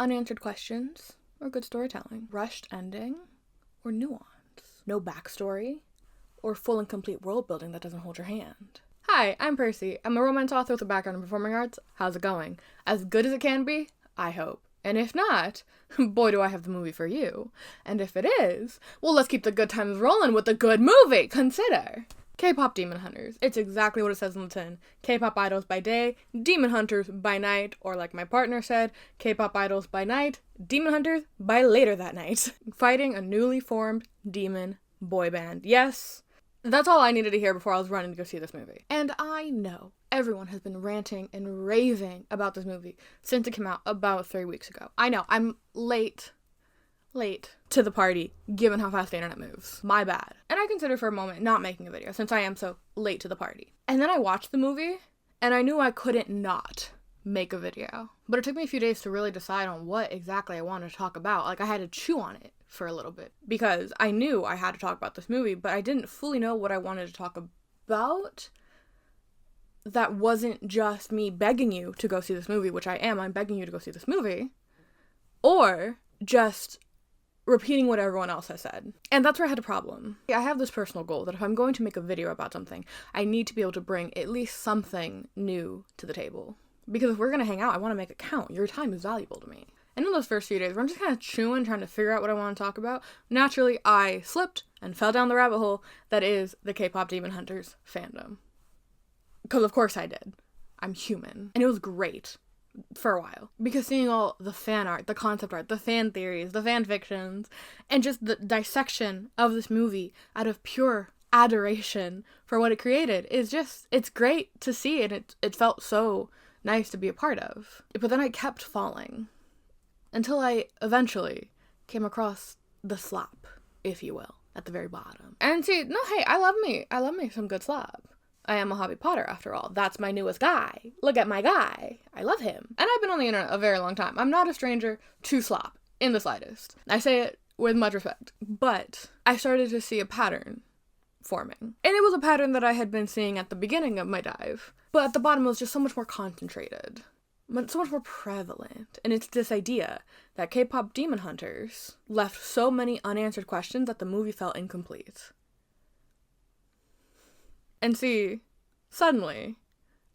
Unanswered questions or good storytelling. Rushed ending or nuance. No backstory or full and complete world building that doesn't hold your hand. Hi, I'm Percy. I'm a romance author with a background in performing arts. How's it going? As good as it can be? I hope. And if not, boy do I have the movie for you. And if it is, well, let's keep the good times rolling with a good movie. Consider K-pop demon hunters. It's exactly what it says on the tin. K-pop idols by day, demon hunters by night, or like my partner said, K-pop idols by night, demon hunters by later that night. Fighting a newly formed demon boy band. Yes, that's all I needed to hear before I was running to go see this movie. And I know everyone has been ranting and raving about this movie since it came out about 3 weeks ago. I know, I'm late to the party, given how fast the internet moves. My bad. And I considered for a moment not making a video, since I am so late to the party. And then I watched the movie, and I knew I couldn't not make a video. But it took me a few days to really decide on what exactly I wanted to talk about. Like, I had to chew on it for a little bit, because I knew I had to talk about this movie, but I didn't fully know what I wanted to talk about. That wasn't just me begging you to go see this movie, which I am. I'm begging you to go see this movie. Or just repeating what everyone else has said. And that's where I had a problem. I have this personal goal that if I'm going to make a video about something, I need to be able to bring at least something new to the table. Because if we're going to hang out, I want to make it count. Your time is valuable to me. And in those first few days, where I'm just kind of chewing, trying to figure out what I want to talk about, naturally, I slipped and fell down the rabbit hole that is the K-pop demon hunters fandom. Because of course I did. I'm human. And it was great. For a while. Because seeing all the fan art, the concept art, the fan theories, the fan fictions, and just the dissection of this movie out of pure adoration for what it created is just, it's great to see, and it felt so nice to be a part of. But then I kept falling until I eventually came across the slap, if you will, at the very bottom. And see, no, hey, I love me some good slap. I am a hobby potter, after all. That's my newest guy. Look at my guy. I love him. And I've been on the internet a very long time. I'm not a stranger to slop, in the slightest. I say it with much respect. But I started to see a pattern forming. And it was a pattern that I had been seeing at the beginning of my dive. But at the bottom it was just so much more concentrated. So much more prevalent. And it's this idea that K-pop demon hunters left so many unanswered questions that the movie felt incomplete. And see, suddenly,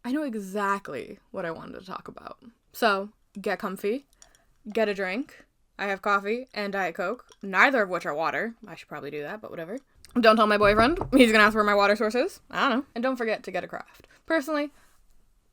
I knew exactly what I wanted to talk about. So, get comfy, get a drink. I have coffee and Diet Coke, neither of which are water. I should probably do that, but whatever. Don't tell my boyfriend. He's gonna ask where my water source is. I don't know. And don't forget to get a craft. Personally,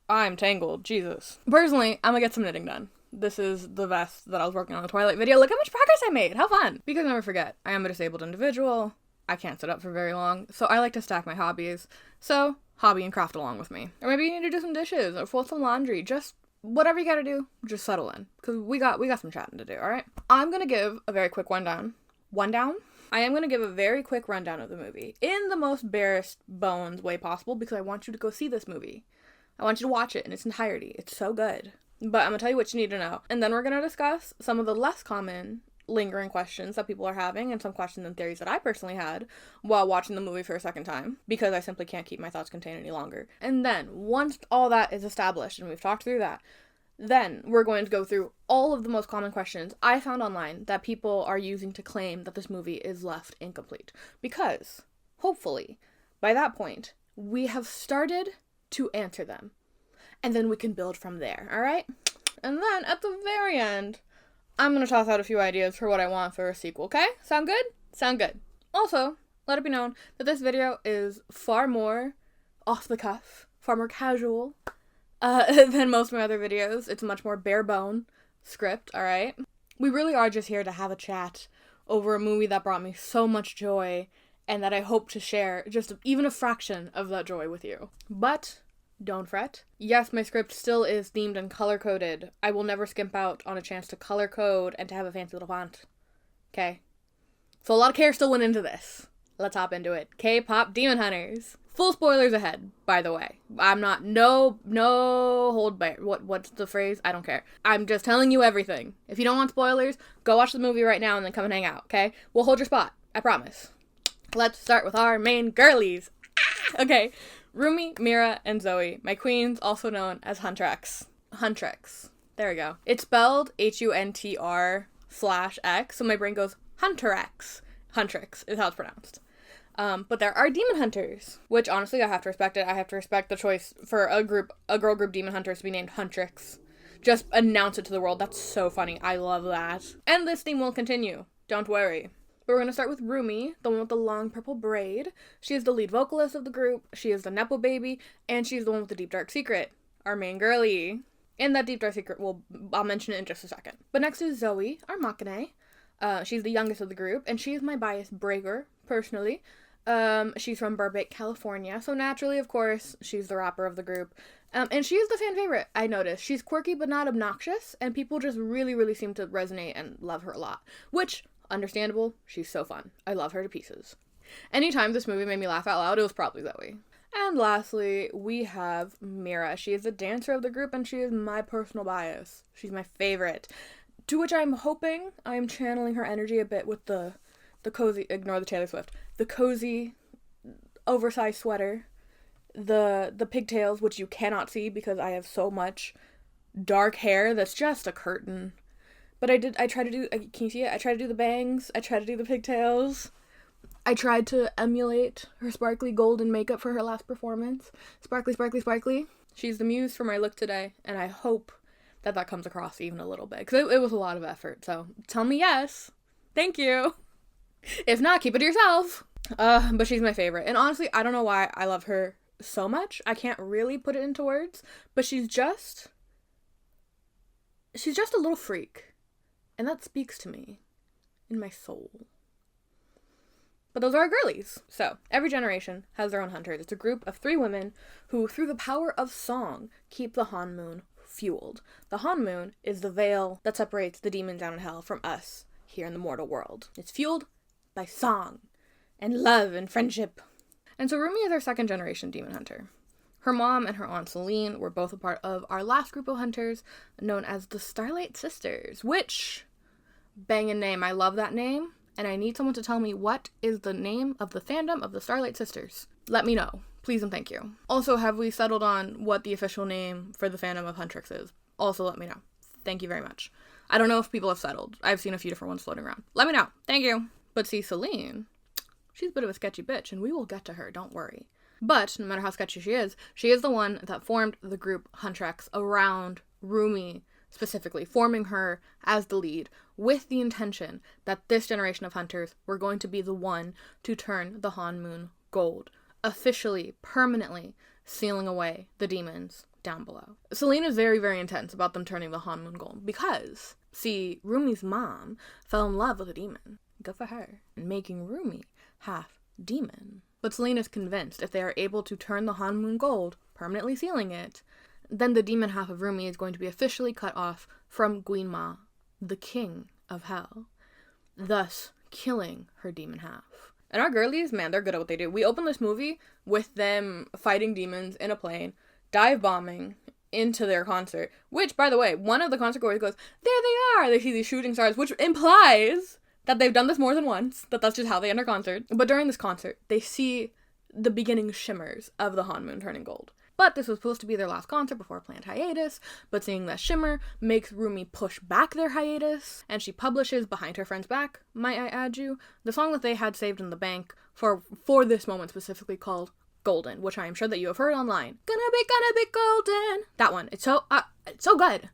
I'm tangled. Jesus. Personally, I'm gonna get some knitting done. This is the vest that I was working on in the Twilight video. Look how much progress I made. How fun. Because never forget, I am a disabled individual. I can't sit up for very long, so I like to stack my hobbies. So, hobby and craft along with me. Or maybe you need to do some dishes, or fold some laundry. Just whatever you gotta do, just settle in. Because we got some chatting to do, alright? I'm gonna give a very quick rundown. I am gonna give a very quick rundown of the movie. In the most barest bones way possible, because I want you to go see this movie. I want you to watch it in its entirety. It's so good. But I'm gonna tell you what you need to know. And then we're gonna discuss some of the less common lingering questions that people are having, and some questions and theories that I personally had while watching the movie for a second time, because I simply can't keep my thoughts contained any longer. And then, once all that is established and we've talked through that, then we're going to go through all of the most common questions I found online that people are using to claim that this movie is left incomplete. Because, hopefully, by that point, we have started to answer them. And then we can build from there, alright? And then, at the very end, I'm gonna toss out a few ideas for what I want for a sequel, okay? Sound good? Sound good. Also, let it be known that this video is far more off the cuff, far more casual, than most of my other videos. It's a much more bare bone script, alright? We really are just here to have a chat over a movie that brought me so much joy, and that I hope to share just even a fraction of that joy with you. But don't fret. Yes, my script still is themed and color-coded. I will never skimp out on a chance to color code and to have a fancy little font. Okay? So a lot of care still went into this. Let's hop into it. K-pop demon hunters. Full spoilers ahead, by the way. I'm not, no hold back. What's the phrase? I don't care. I'm just telling you everything. If you don't want spoilers, go watch the movie right now and then come and hang out, okay? We'll hold your spot. I promise. Let's start with our main girlies. Okay. Rumi, Mira, and Zoe, my queens, also known as Huntrx. There we go. It's spelled Huntr/X, so my brain goes Huntrx. Huntrix is how it's pronounced. But there are demon hunters, which honestly I have to respect it. I have to respect the choice for a girl group demon hunters to be named Huntrix. Just announce it to the world. That's so funny. I love that. And this theme will continue. Don't worry. But we're going to start with Rumi, the one with the long purple braid. She is the lead vocalist of the group. She is the Nepo baby. And she's the one with the deep dark secret. Our main girlie. And that deep dark secret, I'll mention it in just a second. But next is Zoe, our Makane. She's the youngest of the group. And she is my bias breaker, personally. She's from Burbank, California, so naturally, of course, she's the rapper of the group, and she is the fan favorite, I noticed. She's quirky but not obnoxious, and people just really, really seem to resonate and love her a lot, which, understandable, she's so fun. I love her to pieces. Anytime this movie made me laugh out loud, it was probably Zoe. And lastly, we have Mira. She is the dancer of the group, and she is my personal bias. She's my favorite, to which I'm hoping I'm channeling her energy a bit with the cozy, ignore the Taylor Swift, the cozy, oversized sweater, the pigtails, which you cannot see because I have so much dark hair that's just a curtain. But can you see it? I tried to do the bangs, I tried to do the pigtails, I tried to emulate her sparkly golden makeup for her last performance. Sparkly, sparkly, sparkly. She's the muse for my look today, and I hope that comes across even a little bit, because it was a lot of effort, so tell me yes. Thank you. If not, keep it to yourself. But she's my favorite. And honestly, I don't know why I love her so much. I can't really put it into words. But she's just a little freak. And that speaks to me in my soul. But those are our girlies. So, every generation has their own hunters. It's a group of 3 women who, through the power of song, keep the Han Moon fueled. The Han Moon is the veil that separates the demons down in hell from us here in the mortal world. It's fueled by song and love and friendship. And so Rumi is our 2nd generation demon hunter. Her mom and her aunt Celine were both a part of our last group of hunters known as the Starlight Sisters, which, bangin' name, I love that name, and I need someone to tell me what is the name of the fandom of the Starlight Sisters. Let me know, please and thank you. Also, have we settled on what the official name for the fandom of Huntrix is? Also let me know. Thank you very much. I don't know if people have settled. I've seen a few different ones floating around. Let me know. Thank you. But see, Celine, she's a bit of a sketchy bitch, and we will get to her, don't worry. But, no matter how sketchy she is the one that formed the group Huntrix around Rumi, specifically, forming her as the lead, with the intention that this generation of hunters were going to be the one to turn the Han Moon gold, officially, permanently sealing away the demons down below. Celine is very, very intense about them turning the Han Moon gold, because, see, Rumi's mom fell in love with a demon. Good for her. And making Rumi half demon. But Celine is convinced if they are able to turn the Han Moon gold, permanently sealing it, then the demon half of Rumi is going to be officially cut off from Guinma, the king of hell, thus killing her demon half. And our girlies, man, they're good at what they do. We open this movie with them fighting demons in a plane, dive bombing into their concert, which, by the way, one of the concert goers goes, there they are! They see these shooting stars, which implies that they've done this more than once, that's just how they end their concert. But during this concert, they see the beginning shimmers of the Han Moon turning gold. But this was supposed to be their last concert before a planned hiatus, but seeing that shimmer makes Rumi push back their hiatus, and she publishes behind her friend's back, might I add you, the song that they had saved in the bank for this moment specifically called Golden, which I am sure that you have heard online. Gonna be golden! That one. It's so good.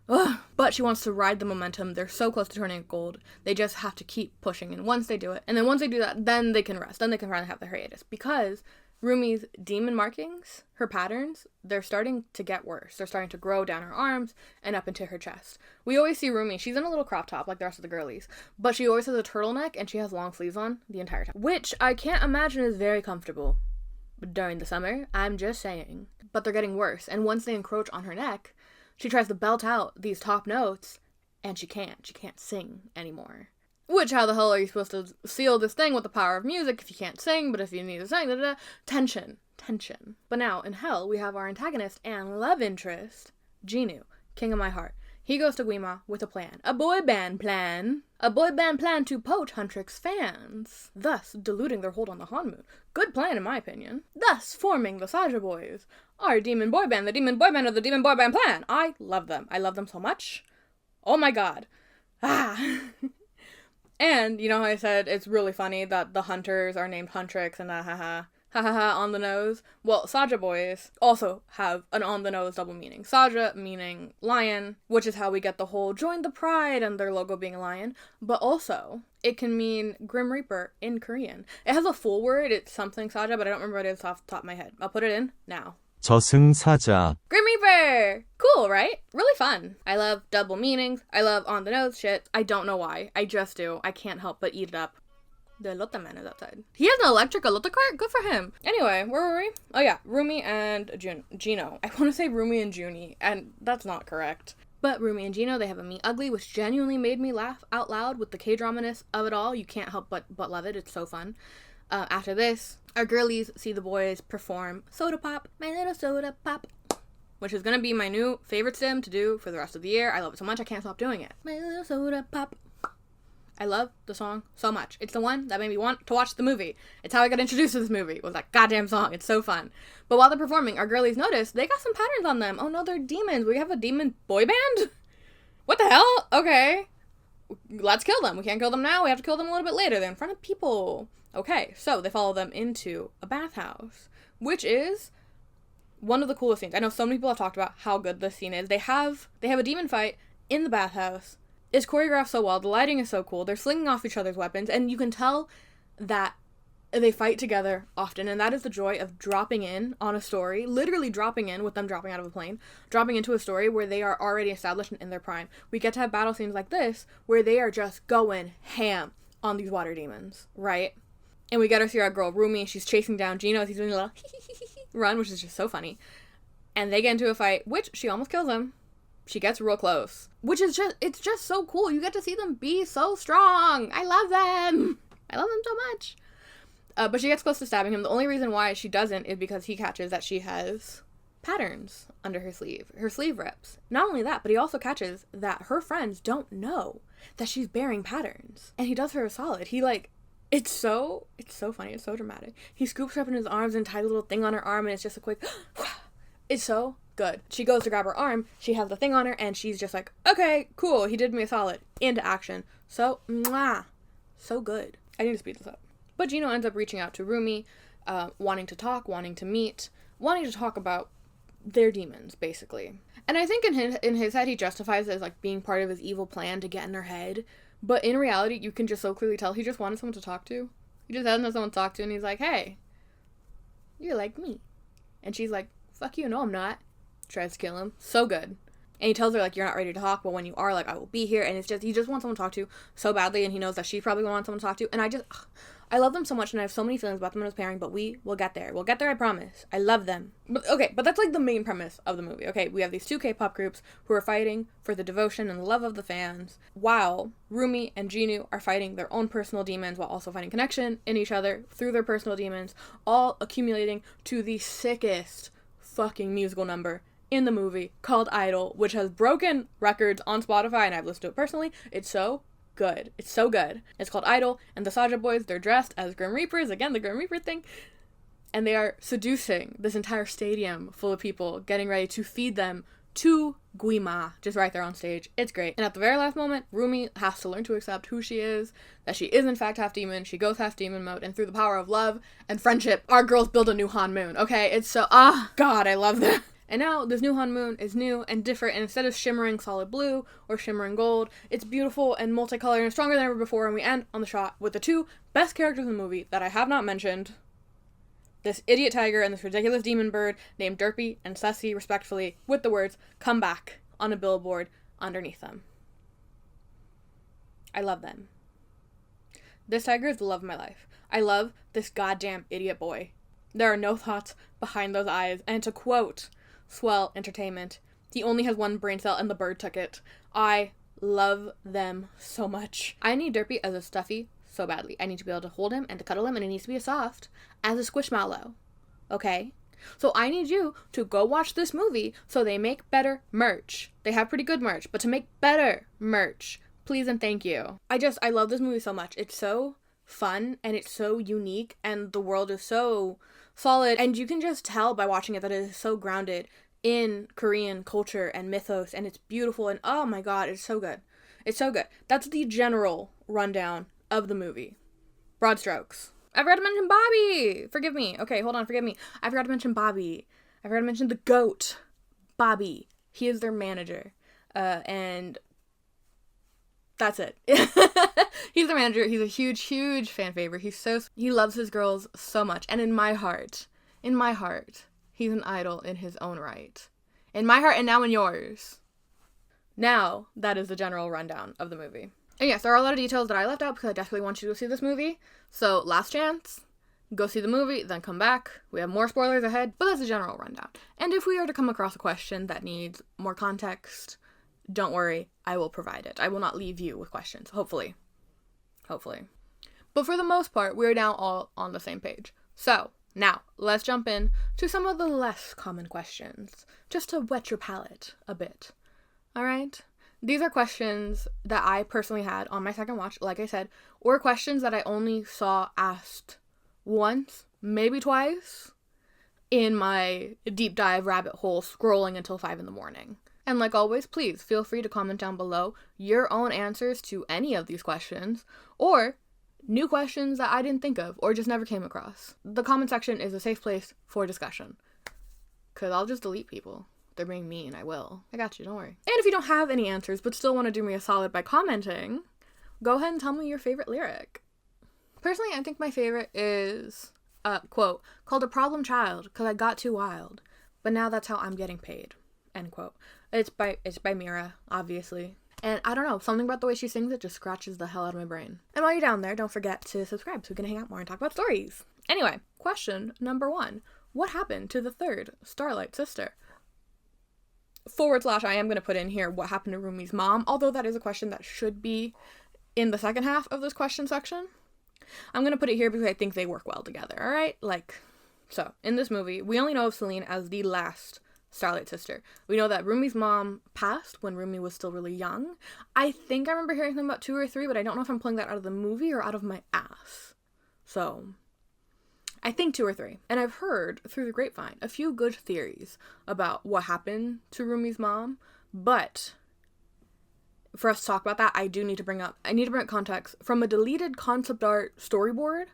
Ugh. But she wants to ride the momentum. They're so close to turning it gold. They just have to keep pushing. And once they do it, and then once they do that, then they can rest. Then they can finally have their hiatus. Because Rumi's demon markings, her patterns, they're starting to get worse. They're starting to grow down her arms and up into her chest. We always see Rumi. She's in a little crop top like the rest of the girlies. But she always has a turtleneck and she has long sleeves on the entire time. Which I can't imagine is very comfortable during the summer. I'm just saying. But they're getting worse. And once they encroach on her neck, she tries to belt out these top notes, and she can't. She can't sing anymore. Which, how the hell are you supposed to seal this thing with the power of music if you can't sing, but if you need to sing, Tension. But now, in hell, we have our antagonist and love interest, Jinu, king of my heart. He goes to Guima with a plan. A boy band plan. A boy band plan to poach Huntr's fans, thus diluting their hold on the Hanmoon. Good plan in my opinion. Thus forming the Saja Boys. Our demon boy band, the demon boy band of the demon boy band plan. I love them. I love them so much. Oh my god. Ah. And, you know how I said it's really funny that the Hunters are named Huntrix and on the nose? Well, Saja Boys also have an on the nose double meaning. Saja meaning lion, which is how we get the whole join the pride and their logo being a lion, but also it can mean Grim Reaper in Korean. It has a full word, it's something Saja, but I don't remember what it is off the top of my head. I'll put it in now. 저승사자. Grim Reaper! Cool, right? Really fun. I love double meanings. I love on the nose shit. I don't know why. I just do. I can't help but eat it up. The Elote man is outside. He has an electric Elote cart? Good for him. Anyway, where were we? Oh yeah, Rumi and Jinu. I want to say Rumi and Juni, and that's not correct. But Rumi and Jinu, they have a Me Ugly, which genuinely made me laugh out loud with the K-drama-ness of it all. You can't help but love it. It's so fun. After this, our girlies see the boys perform Soda Pop, My Little Soda Pop, which is going to be my new favorite stim to do for the rest of the year. I love it so much I can't stop doing it. My Little Soda Pop. I love the song so much. It's the one that made me want to watch the movie. It's how I got introduced to this movie, was that goddamn song. It's so fun. But while they're performing, our girlies notice they got some patterns on them. Oh no, they're demons. We have a demon boy band? What the hell? Okay. Let's kill them. We can't kill them now. We have to kill them a little bit later. They're in front of people. Okay, so they follow them into a bathhouse, which is one of the coolest scenes. I know so many people have talked about how good this scene is. They have a demon fight in the bathhouse. It's choreographed so well. The lighting is so cool. They're slinging off each other's weapons, and you can tell that they fight together often, and that is the joy of dropping in on a story, literally dropping in with them dropping out of a plane, dropping into a story where they are already established and in their prime. We get to have battle scenes like this where they are just going ham on these water demons, right? And we get to see our girl Rumi. She's chasing down Jinu as he's doing a little run, which is just so funny. And they get into a fight, which she almost kills him. She gets real close, which is it's just so cool. You get to see them be so strong. I love them. I love them so much. But she gets close to stabbing him. The only reason why she doesn't is because he catches that she has patterns under her sleeve. Her sleeve rips. Not only that, but he also catches that her friends don't know that she's bearing patterns. And he does her a solid. It's so funny. It's so dramatic. He scoops her up in his arms and ties a little thing on her arm, and it's just a quick, it's so good. She goes to grab her arm. She has the thing on her, and she's just like, okay, cool. He did me a solid. Into action. So, so good. I need to speed this up. But Jinu ends up reaching out to Rumi, wanting to talk, wanting to meet, wanting to talk about their demons, basically. And I think in his head, he justifies it as like being part of his evil plan to get in her head. But in reality, you can just so clearly tell he just wanted someone to talk to. He just hasn't had someone to talk to, and he's like, hey, you're like me. And she's like, fuck you, no I'm not. Tries to kill him. So good. And he tells her, like, you're not ready to talk, but when you are, like, I will be here. And it's just, he just wants someone to talk to so badly, and he knows that she probably wants someone to talk to. And I love them so much, and I have so many feelings about them as pairing, but we will get there. We'll get there, I promise. I love them. But that's, like, the main premise of the movie. Okay, we have these two K-pop groups who are fighting for the devotion and the love of the fans, while Rumi and Jinu are fighting their own personal demons while also finding connection in each other through their personal demons, all accumulating to the sickest fucking musical number in the movie called Idol, which has broken records on Spotify, and I've listened to it personally. It's so good. It's so good. It's called Idol, and the Saja Boys, they're dressed as Grim Reapers, again, the Grim Reaper thing, and they are seducing this entire stadium full of people, getting ready to feed them to Guima, just right there on stage. It's great. And at the very last moment, Rumi has to learn to accept who she is, that she is in fact half demon. She goes half demon mode, and through the power of love and friendship, our girls build a new Hanmoon. Okay, it's so, God, I love that. And now this new Hanmoon is new and different, and instead of shimmering solid blue or shimmering gold, it's beautiful and multicolored and stronger than ever before. And we end on the shot with the two best characters in the movie that I have not mentioned. This idiot tiger and this ridiculous demon bird named Derpy and Ceci, respectfully, with the words, come back, on a billboard underneath them. I love them. This tiger is the love of my life. I love this goddamn idiot boy. There are no thoughts behind those eyes. And to quote Swell Entertainment, he only has one brain cell and the bird took it. I love them so much. I need Derpy as a stuffy so badly. I need to be able to hold him and to cuddle him, and it needs to be as soft as a squishmallow. Okay? So I need you to go watch this movie so they make better merch. They have pretty good merch, but to make better merch, please and thank you. I love this movie so much. It's so fun and it's so unique and the world is so solid, and you can just tell by watching it that it is so grounded in Korean culture and mythos, and it's beautiful, and oh my god, it's so good. It's so good. That's the general rundown of the movie. Broad strokes. I forgot to mention Bobby! Forgive me. Okay, hold on, forgive me. I forgot to mention Bobby. I forgot to mention the GOAT. Bobby. He is their manager. And that's it. He's the manager. He's a huge, huge fan favorite. He loves his girls so much. And in my heart, he's an idol in his own right. In my heart and now in yours. Now, that is the general rundown of the movie. And yes, there are a lot of details that I left out because I desperately want you to go see this movie. So, last chance. Go see the movie, then come back. We have more spoilers ahead, but that's a general rundown. And if we are to come across a question that needs more context, don't worry, I will provide it. I will not leave you with questions, hopefully. But for the most part, we're now all on the same page. So, now, let's jump in to some of the less common questions, just to wet your palate a bit. Alright? These are questions that I personally had on my second watch, like I said, or questions that I only saw asked once, maybe twice, in my deep dive rabbit hole scrolling until 5 a.m. And like always, please feel free to comment down below your own answers to any of these questions, or new questions that I didn't think of or just never came across. The comment section is a safe place for discussion, because I'll just delete people. They're being mean, I will. I got you, don't worry. And if you don't have any answers but still want to do me a solid by commenting, go ahead and tell me your favorite lyric. Personally, I think my favorite is a quote called "A Problem Child, 'cause I got too wild, but now that's how I'm getting paid." End quote. It's by Mira, obviously. And I don't know, something about the way she sings it just scratches the hell out of my brain. And while you're down there, don't forget to subscribe so we can hang out more and talk about stories. Anyway, question number 1. What happened to the third Starlight sister? / I am going to put in here what happened to Rumi's mom, although that is a question that should be in the second half of this question section. I'm going to put it here because I think they work well together, alright? So, in this movie, we only know of Celine as the last Starlight sister. We know that Rumi's mom passed when Rumi was still really young. I think I remember hearing something about 2 or 3, but I don't know if I'm pulling that out of the movie or out of my ass. So, I think 2 or 3. And I've heard, through the grapevine, a few good theories about what happened to Rumi's mom, but for us to talk about that, I need to bring up context from a deleted concept art storyboard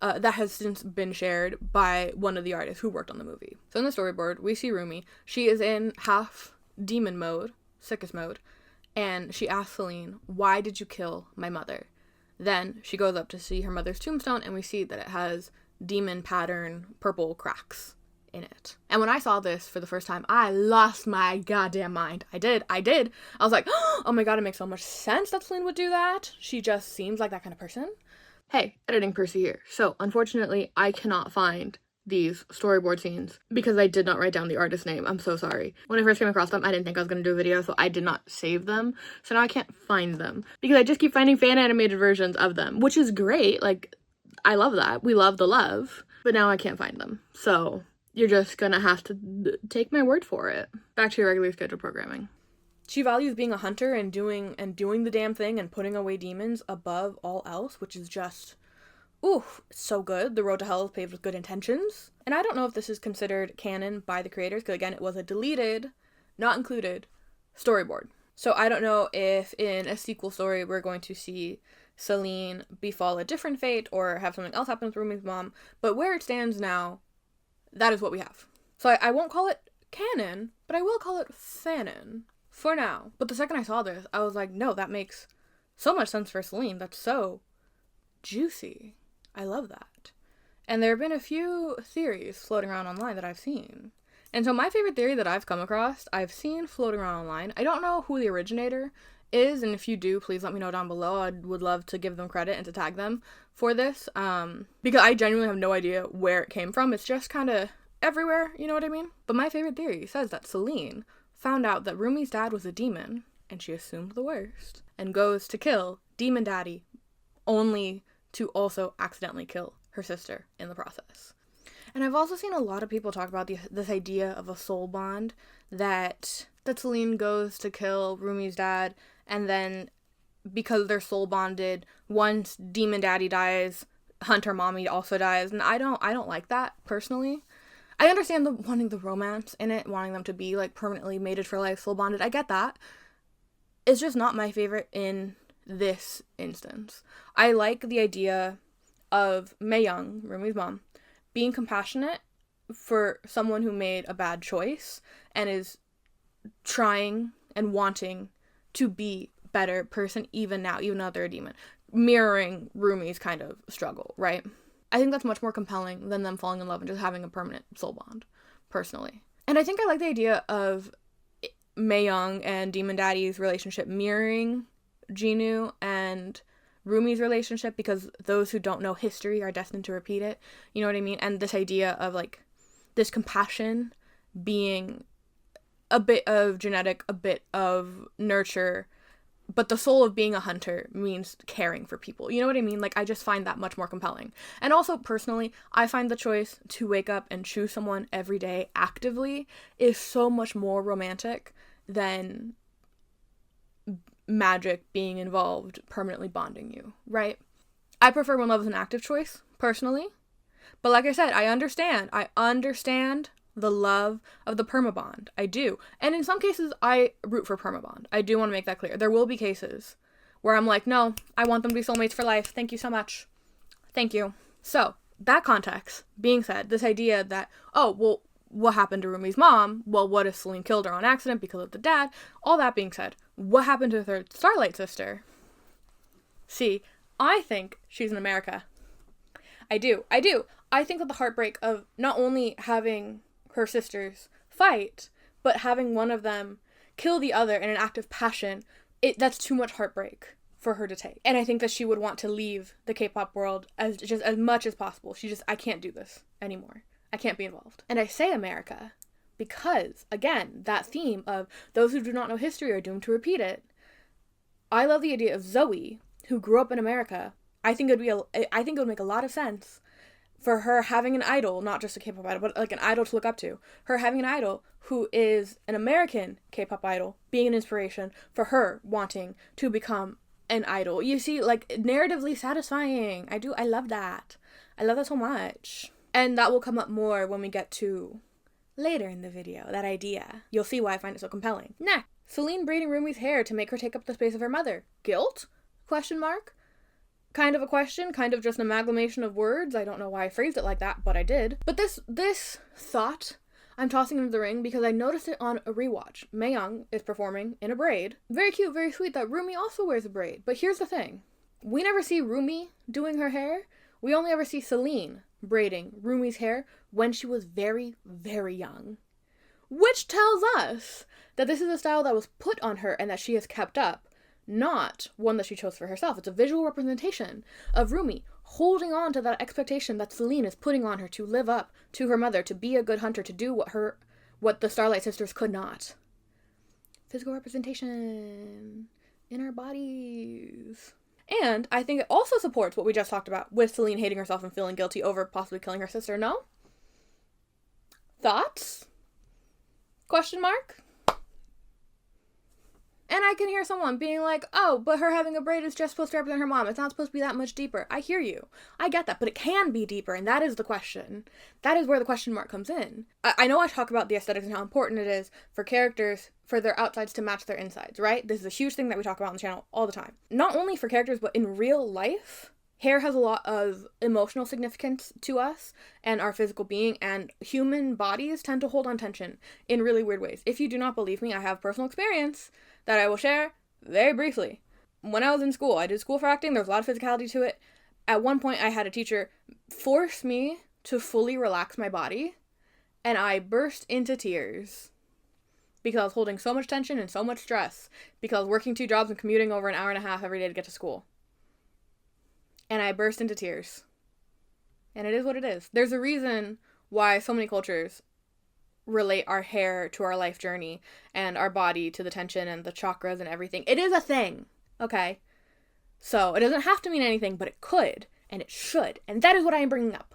that has since been shared by one of the artists who worked on the movie. So in the storyboard, we see Rumi. She is in half demon mode, sickest mode, and she asks Celine, "Why did you kill my mother?" Then she goes up to see her mother's tombstone, and we see that it has demon pattern purple cracks in it. And when I saw this for the first time, I lost my goddamn mind. I did. I was like, oh my god, it makes so much sense that Celine would do that. She just seems like that kind of person. Hey, editing Percy here. So, unfortunately, I cannot find these storyboard scenes because I did not write down the artist's name. I'm so sorry. When I first came across them, I didn't think I was going to do a video, so I did not save them. So now I can't find them because I just keep finding fan animated versions of them, which is great. I love that. We love the love. But now I can't find them. So you're just gonna have to take my word for it. Back to your regularly scheduled programming. She values being a hunter and doing the damn thing and putting away demons above all else, which is just, so good. The road to hell is paved with good intentions. And I don't know if this is considered canon by the creators, because again, it was a deleted, not included, storyboard. So I don't know if in a sequel story we're going to see Celine befall a different fate or have something else happen with Rumi's mom, but where it stands now, that is what we have. So I won't call it canon, but I will call it fanon for now. But the second I saw this, I was like, no, that makes so much sense for Celine. That's so juicy. I love that. And there have been a few theories floating around online that I've seen. And so my favorite theory that I've come across, I've seen floating around online. I don't know who the originator is, and if you do, please let me know down below. I would love to give them credit and to tag them for this, because I genuinely have no idea where it came from. It's just kind of everywhere, you know what I mean? But my favorite theory says that Celine found out that Rumi's dad was a demon, and she assumed the worst, and goes to kill Demon Daddy, only to also accidentally kill her sister in the process. And I've also seen a lot of people talk about this idea of a soul bond, that Celine goes to kill Rumi's dad, and then because they're soul bonded, once Demon Daddy dies, Huntr Mommy also dies, and I don't like that personally. I understand wanting the romance in it, wanting them to be like permanently mated for life, soul bonded. I get that. It's just not my favorite in this instance. I like the idea of Mei Young, Rumi's mom, being compassionate for someone who made a bad choice and is trying and wanting to be a better person even now, even though they're a demon. Mirroring Rumi's kind of struggle, right? I think that's much more compelling than them falling in love and just having a permanent soul bond, personally. And I think I like the idea of Mei Young and Demon Daddy's relationship mirroring Jinu and Rumi's relationship, because those who don't know history are destined to repeat it. You know what I mean? And this idea of, like, this compassion being a bit of genetic, a bit of nurture, but the soul of being a hunter means caring for people. You know what I mean? Like, I just find that much more compelling. And also, personally, I find the choice to wake up and choose someone every day actively is so much more romantic than magic being involved permanently bonding you, right? I prefer when love is an active choice, personally. But like I said, I understand the love of the permabond. I do. And in some cases, I root for permabond. I do want to make that clear. There will be cases where I'm like, no, I want them to be soulmates for life. Thank you so much. Thank you. So, that context being said, this idea that, oh, well, what happened to Rumi's mom? Well, what if Celine killed her on accident because of the dad? All that being said, what happened to her Starlight sister? See, I think she's in America. I do. I think that the heartbreak of not only having her sisters fight, but having one of them kill the other in an act of passion, that's too much heartbreak for her to take. And I think that she would want to leave the K-pop world as much as possible. I can't do this anymore. I can't be involved. And I say America because, again, that theme of those who do not know history are doomed to repeat it. I love the idea of Zoe, who grew up in America. I think it would make a lot of sense for her having an idol, not just a K-pop idol, but like an idol to look up to. Her having an idol who is an American K-pop idol, being an inspiration for her wanting to become an idol. You see, like, narratively satisfying. I love that. I love that so much. And that will come up more when we get to later in the video, that idea. You'll see why I find it so compelling. Next, Celine braiding Rumi's hair to make her take up the space of her mother. Guilt? Question mark? Kind of a question, kind of just an amalgamation of words. I don't know why I phrased it like that, but I did. But this thought, I'm tossing into the ring because I noticed it on a rewatch. Mei Young is performing in a braid. Very cute, very sweet that Rumi also wears a braid. But here's the thing. We never see Rumi doing her hair. We only ever see Celine braiding Rumi's hair when she was very, very young. Which tells us that this is a style that was put on her and that she has kept up, not one that she chose for herself. It's a visual representation of Rumi holding on to that expectation that Celine is putting on her to live up to her mother, to be a good hunter, to do what the Starlight sisters could not. Physical representation in our bodies. And I think it also supports what we just talked about with Celine hating herself and feeling guilty over possibly killing her sister. No? Thoughts? Question mark? And I can hear someone being like, oh, but her having a braid is just supposed to represent her mom. It's not supposed to be that much deeper. I hear you. I get that, but it can be deeper, and that is the question. That is where the question mark comes in. I know I talk about the aesthetics and how important it is for characters, for their outsides to match their insides, right? This is a huge thing that we talk about on the channel all the time. Not only for characters, but in real life, hair has a lot of emotional significance to us and our physical being, and human bodies tend to hold on tension in really weird ways. If you do not believe me, I have personal experience that I will share very briefly. When I was in school, I did school for acting. There was a lot of physicality to it. At one point, I had a teacher force me to fully relax my body, and I burst into tears because I was holding so much tension and so much stress because I was working 2 jobs and commuting over an hour and a half every day to get to school. And I burst into tears. And it is what it is. There's a reason why so many cultures relate our hair to our life journey and our body to the tension and the chakras and everything. It is a thing, okay? So it doesn't have to mean anything, but it could, and it should. And that is what I am bringing up.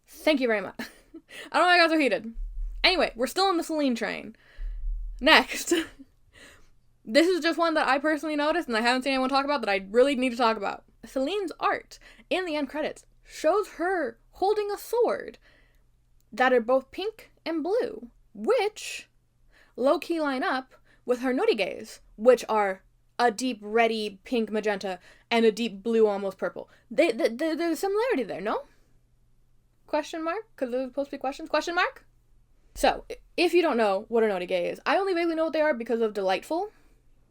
Thank you very much. I don't know why I got so heated. Anyway, we're still on the Celine train. Next. This is just one that I personally noticed and I haven't seen anyone talk about that I really need to talk about. Celine's art in the end credits shows her holding a sword that are both pink and blue, which low-key line up with her norigaes, which are a deep reddy pink magenta and a deep blue almost purple. There's a similarity there, no? Question mark? Because they're supposed to be questions? Question mark? So, if you don't know what a norigae is, I only vaguely know what they are because of Delightful.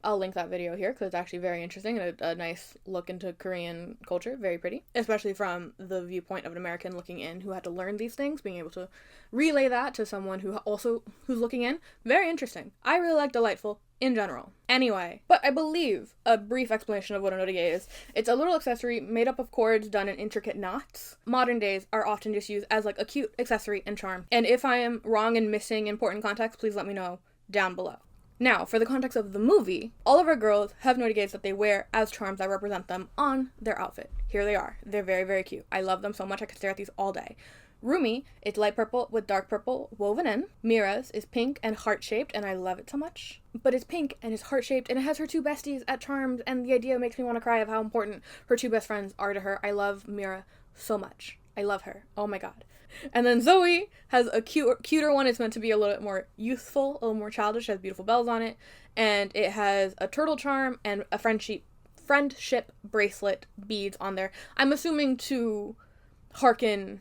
I'll link that video here because it's actually very interesting and a nice look into Korean culture. Very pretty. Especially from the viewpoint of an American looking in who had to learn these things, being able to relay that to someone who's looking in. Very interesting. I really like Delightful in general. Anyway, but I believe a brief explanation of what a norigae is. It's a little accessory made up of cords done in intricate knots. Modern days are often just used as like a cute accessory and charm. And if I am wrong and missing important context, please let me know down below. Now, for the context of the movie, all of our girls have norigaes that they wear as charms that represent them on their outfit. Here they are. They're very, very cute. I love them so much I could stare at these all day. Rumi, it's light purple with dark purple woven in. Mira's is pink and heart-shaped, and I love it so much. But it's pink and it's heart-shaped, and it has her two besties at charms, and the idea makes me want to cry of how important her two best friends are to her. I love Mira so much. I love her. Oh my god. And then Zoe has a cuter one. It's meant to be a little bit more youthful, a little more childish. It has beautiful bells on it. And it has a turtle charm and a friendship bracelet beads on there. I'm assuming to hearken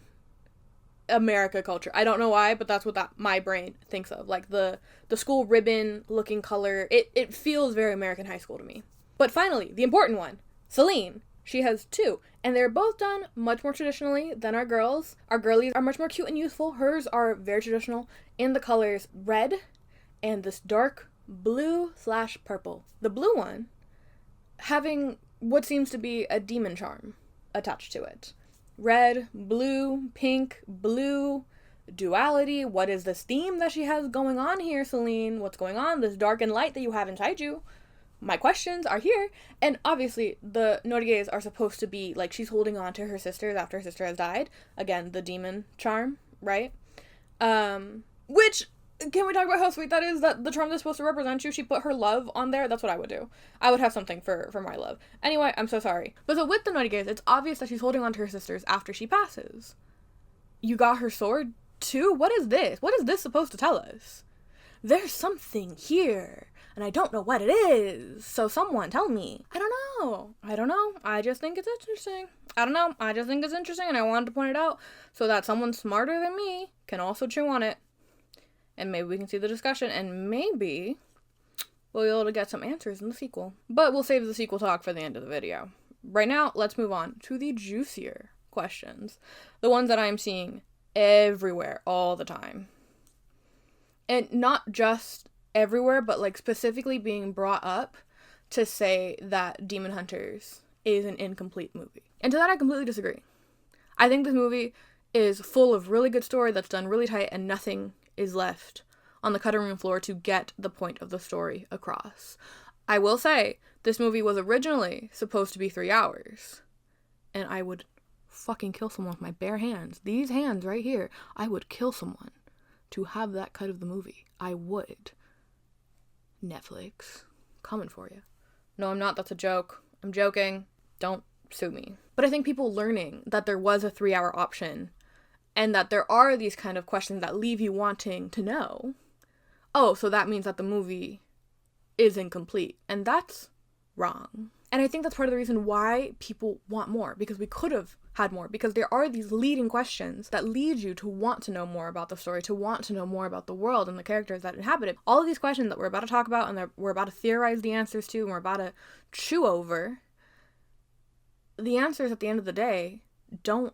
America culture. I don't know why, but that's what my brain thinks of. Like the school ribbon looking color. It feels very American high school to me. But finally, the important one. Celine. She has two, and they're both done much more traditionally than our girls. Our girlies are much more cute and youthful. Hers are very traditional in the colors red and this dark blue/purple. The blue one having what seems to be a demon charm attached to it. Red, blue, pink, blue, duality. What is this theme that she has going on here, Celine? What's going on? This dark and light that you have inside you. My questions are here, and obviously the norigaes are supposed to be like she's holding on to her sisters after her sister has died. Again, the demon charm, right? Which, can we talk about how sweet that is, that the charm that's supposed to represent you, she put her love on there? That's what I would do. I would have something for my love. Anyway, I'm so sorry. But so with the norigaes, it's obvious that she's holding on to her sisters after she passes. You got her sword, too? What is this? What is this supposed to tell us? There's something here, and I don't know what it is, so someone tell me. I don't know. I just think it's interesting. And I wanted to point it out so that someone smarter than me can also chew on it. And maybe we can see the discussion, and maybe we'll be able to get some answers in the sequel. But we'll save the sequel talk for the end of the video. Right now, let's move on to the juicier questions. The ones that I'm seeing everywhere, all the time. And not just everywhere, but like specifically being brought up to say that Demon Hunters is an incomplete movie. And to that I completely disagree. I think this movie is full of really good story that's done really tight and nothing is left on the cutting room floor to get the point of the story across. I will say, this movie was originally supposed to be 3 hours. And I would fucking kill someone with my bare hands. These hands right here, I would kill someone to have that cut of the movie. I would. Netflix, coming for you. No, I'm not. That's a joke. I'm joking. Don't sue me. But I think people learning that there was a 3-hour option and that there are these kind of questions that leave you wanting to know. Oh, so that means that the movie is incomplete. And that's wrong. And I think that's part of the reason why people want more, because we could have had more, because there are these leading questions that lead you to want to know more about the story, to want to know more about the world and the characters that inhabit it. All of these questions that we're about to talk about and that we're about to theorize the answers to and we're about to chew over, the answers at the end of the day don't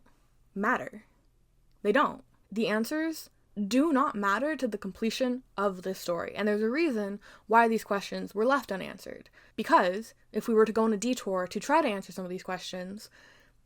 matter. They don't. The answers do not matter to the completion of this story. And there's a reason why these questions were left unanswered. Because if we were to go on a detour to try to answer some of these questions,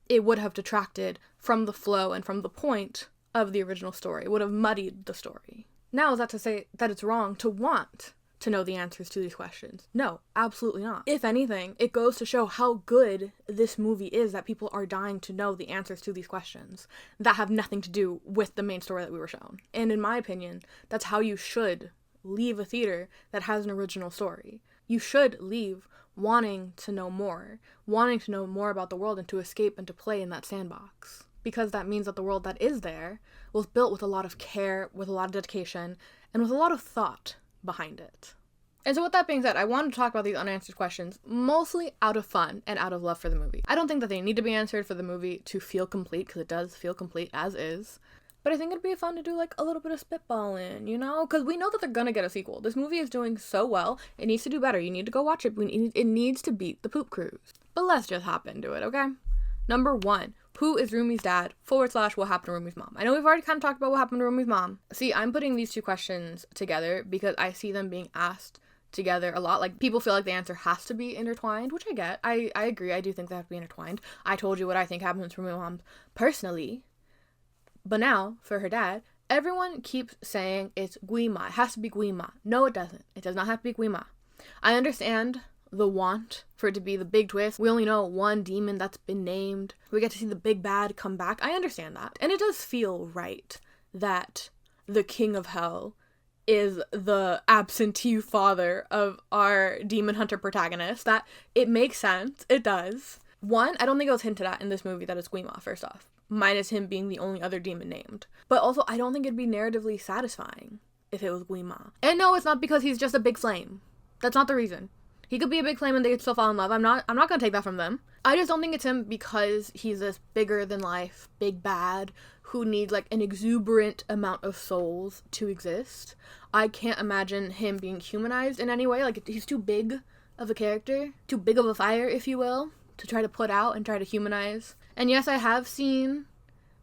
it would have detracted from the flow and from the point of the original story. It would have muddied the story. Now, is that to say that it's wrong to want to know the answers to these questions. No, absolutely not. If anything, it goes to show how good this movie is that people are dying to know the answers to these questions that have nothing to do with the main story that we were shown. And in my opinion, that's how you should leave a theater that has an original story. You should leave wanting to know more about the world and to escape and to play in that sandbox. Because that means that the world that is there was built with a lot of care, with a lot of dedication, and with a lot of thought behind it. And so with that being said, I wanted to talk about these unanswered questions mostly out of fun and out of love for the movie. I don't think that they need to be answered for the movie to feel complete, because it does feel complete as is. But I think it'd be fun to do like a little bit of spitballing, you know? Because we know that they're gonna get a sequel. This movie is doing so well. It needs to do better. You need to go watch it. It needs to beat The Poop Cruise. But let's just hop into it, okay? Number 1. Who is Rumi's dad? / what happened to Rumi's mom? I know we've already kind of talked about what happened to Rumi's mom. See, I'm putting these two questions together because I see them being asked together a lot. Like, people feel like the answer has to be intertwined, which I get. I agree. I do think they have to be intertwined. I told you what I think happens to Rumi's mom personally. But now, for her dad, everyone keeps saying it's Guima. It has to be Guima. No, it doesn't. It does not have to be Guima. I understand the want for it to be the big twist. We only know one demon that's been named. We get to see the big bad come back. I understand that. And it does feel right that the king of hell is the absentee father of our demon hunter protagonist. That it makes sense. It does. One, I don't think it was hinted at in this movie that it's Guima, first off. Minus him being the only other demon named. But also, I don't think it'd be narratively satisfying if it was Guima. And no, it's not because he's just a big flame. That's not the reason. He could be a big flame and they could still fall in love. I'm not gonna take that from them. I just don't think it's him because he's this bigger than life, big bad, who needs like an exuberant amount of souls to exist. I can't imagine him being humanized in any way. Like, he's too big of a character, too big of a fire, if you will, to try to put out and try to humanize. And yes, I have seen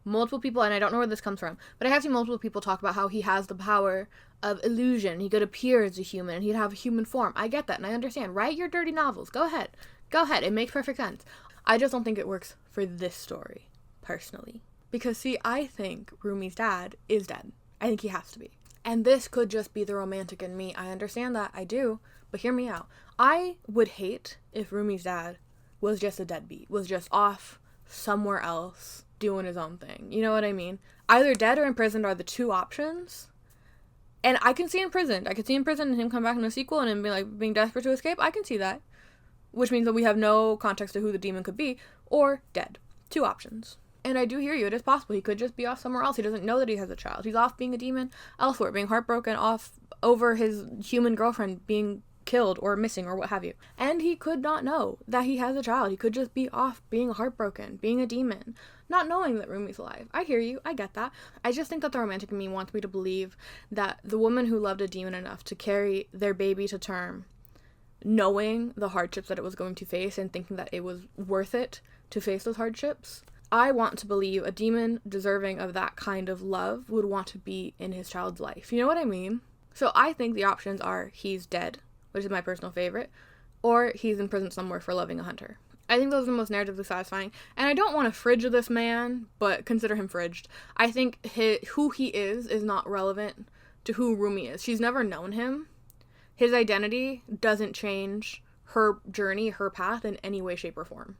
multiple people, and I don't know where this comes from, but I have seen multiple people talk about how he has the power of illusion. He could appear as a human, and he'd have a human form. I get that, and I understand. Write your dirty novels. Go ahead. It makes perfect sense. I just don't think it works for this story, personally. Because, see, I think Rumi's dad is dead. I think he has to be. And this could just be the romantic in me. I understand that. I do. But hear me out. I would hate if Rumi's dad was just a deadbeat, was just off somewhere else doing his own thing. You know what I mean? Either dead or imprisoned are the two options. And I can see imprisoned. I could see imprisoned and him come back in a sequel and him being desperate to escape. I can see that. Which means that we have no context to who the demon could be. Or dead. Two options. And I do hear you. It is possible. He could just be off somewhere else. He doesn't know that he has a child. He's off being a demon elsewhere. Being heartbroken off over his human girlfriend being killed or missing or what have you. And he could not know that he has a child. He could just be off being heartbroken, being a demon, not knowing that Rumi's alive. I hear you. I get that. I just think that the romantic in me wants me to believe that the woman who loved a demon enough to carry their baby to term, knowing the hardships that it was going to face and thinking that it was worth it to face those hardships, I want to believe a demon deserving of that kind of love would want to be in his child's life. You know what I mean? So I think the options are he's dead, which is my personal favorite, or he's in prison somewhere for loving a hunter. I think those are the most narratively satisfying, and I don't want to fridge this man, but consider him fridged. I think who he is not relevant to who Rumi is. She's never known him. His identity doesn't change her journey, her path in any way, shape, or form.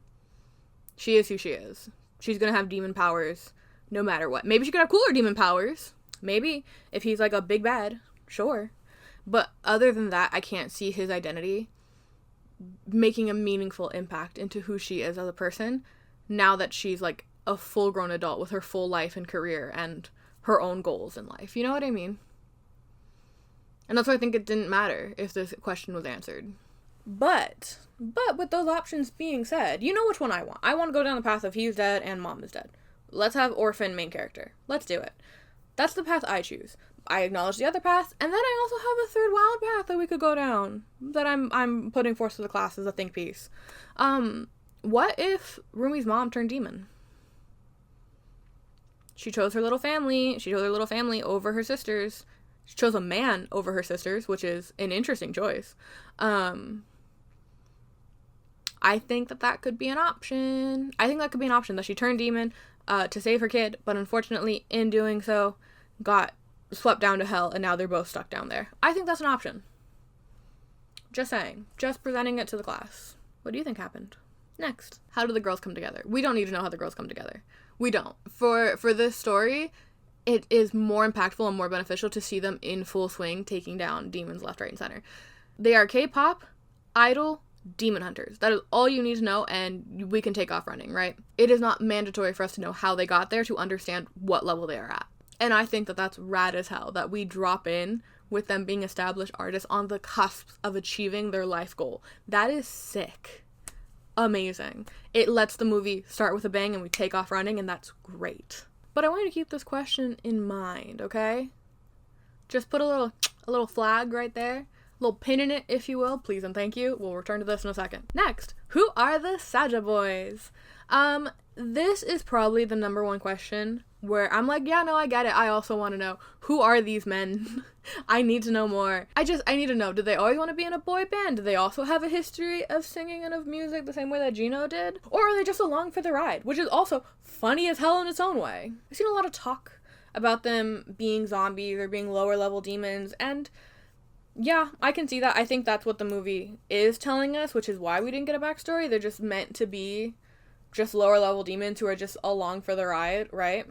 She is who she is. She's gonna have demon powers no matter what. Maybe she could have cooler demon powers. Maybe. If he's like a big bad, sure. But other than that, I can't see his identity making a meaningful impact into who she is as a person now that she's like a full-grown adult with her full life and career and her own goals in life. You know what I mean? And that's why I think it didn't matter if this question was answered. But with those options being said, you know which one I want. I want to go down the path of he's dead and mom is dead. Let's have orphan main character. Let's do it. That's the path I choose. I acknowledge the other path, and then I also have a third wild path that we could go down that I'm putting forth to the class as a think piece. What if Rumi's mom turned demon? She chose her little family. She chose her little family over her sisters. She chose a man over her sisters, which is an interesting choice. I think that could be an option. I think that could be an option, that she turned demon to save her kid, but unfortunately, in doing so, got swept down to hell, and now they're both stuck down there. I think that's an option. Just saying. Just presenting it to the class. What do you think happened? Next. How do the girls come together? We don't need to know how the girls come together. We don't. For this story, it is more impactful and more beneficial to see them in full swing, taking down demons left, right, and center. They are K-pop, idol, demon hunters. That is all you need to know, and we can take off running, right? It is not mandatory for us to know how they got there to understand what level they are at. And I think that that's rad as hell, that we drop in with them being established artists on the cusp of achieving their life goal. That is sick. Amazing. It lets the movie start with a bang and we take off running, and that's great. But I want you to keep this question in mind, okay? Just put a little flag right there. A little pin in it, if you will. Please and thank you. We'll return to this in a second. Next, who are the Saja Boys? This is probably the number one question where I'm like, yeah, no, I get it. I also want to know, who are these men? I need to know more. I need to know, did they always want to be in a boy band? Do they also have a history of singing and of music the same way that Jinu did? Or are they just along for the ride? Which is also funny as hell in its own way. I've seen a lot of talk about them being zombies or being lower level demons, and yeah, I can see that. I think that's what the movie is telling us, which is why we didn't get a backstory. They're just meant to be just lower level demons who are just along for the ride, right?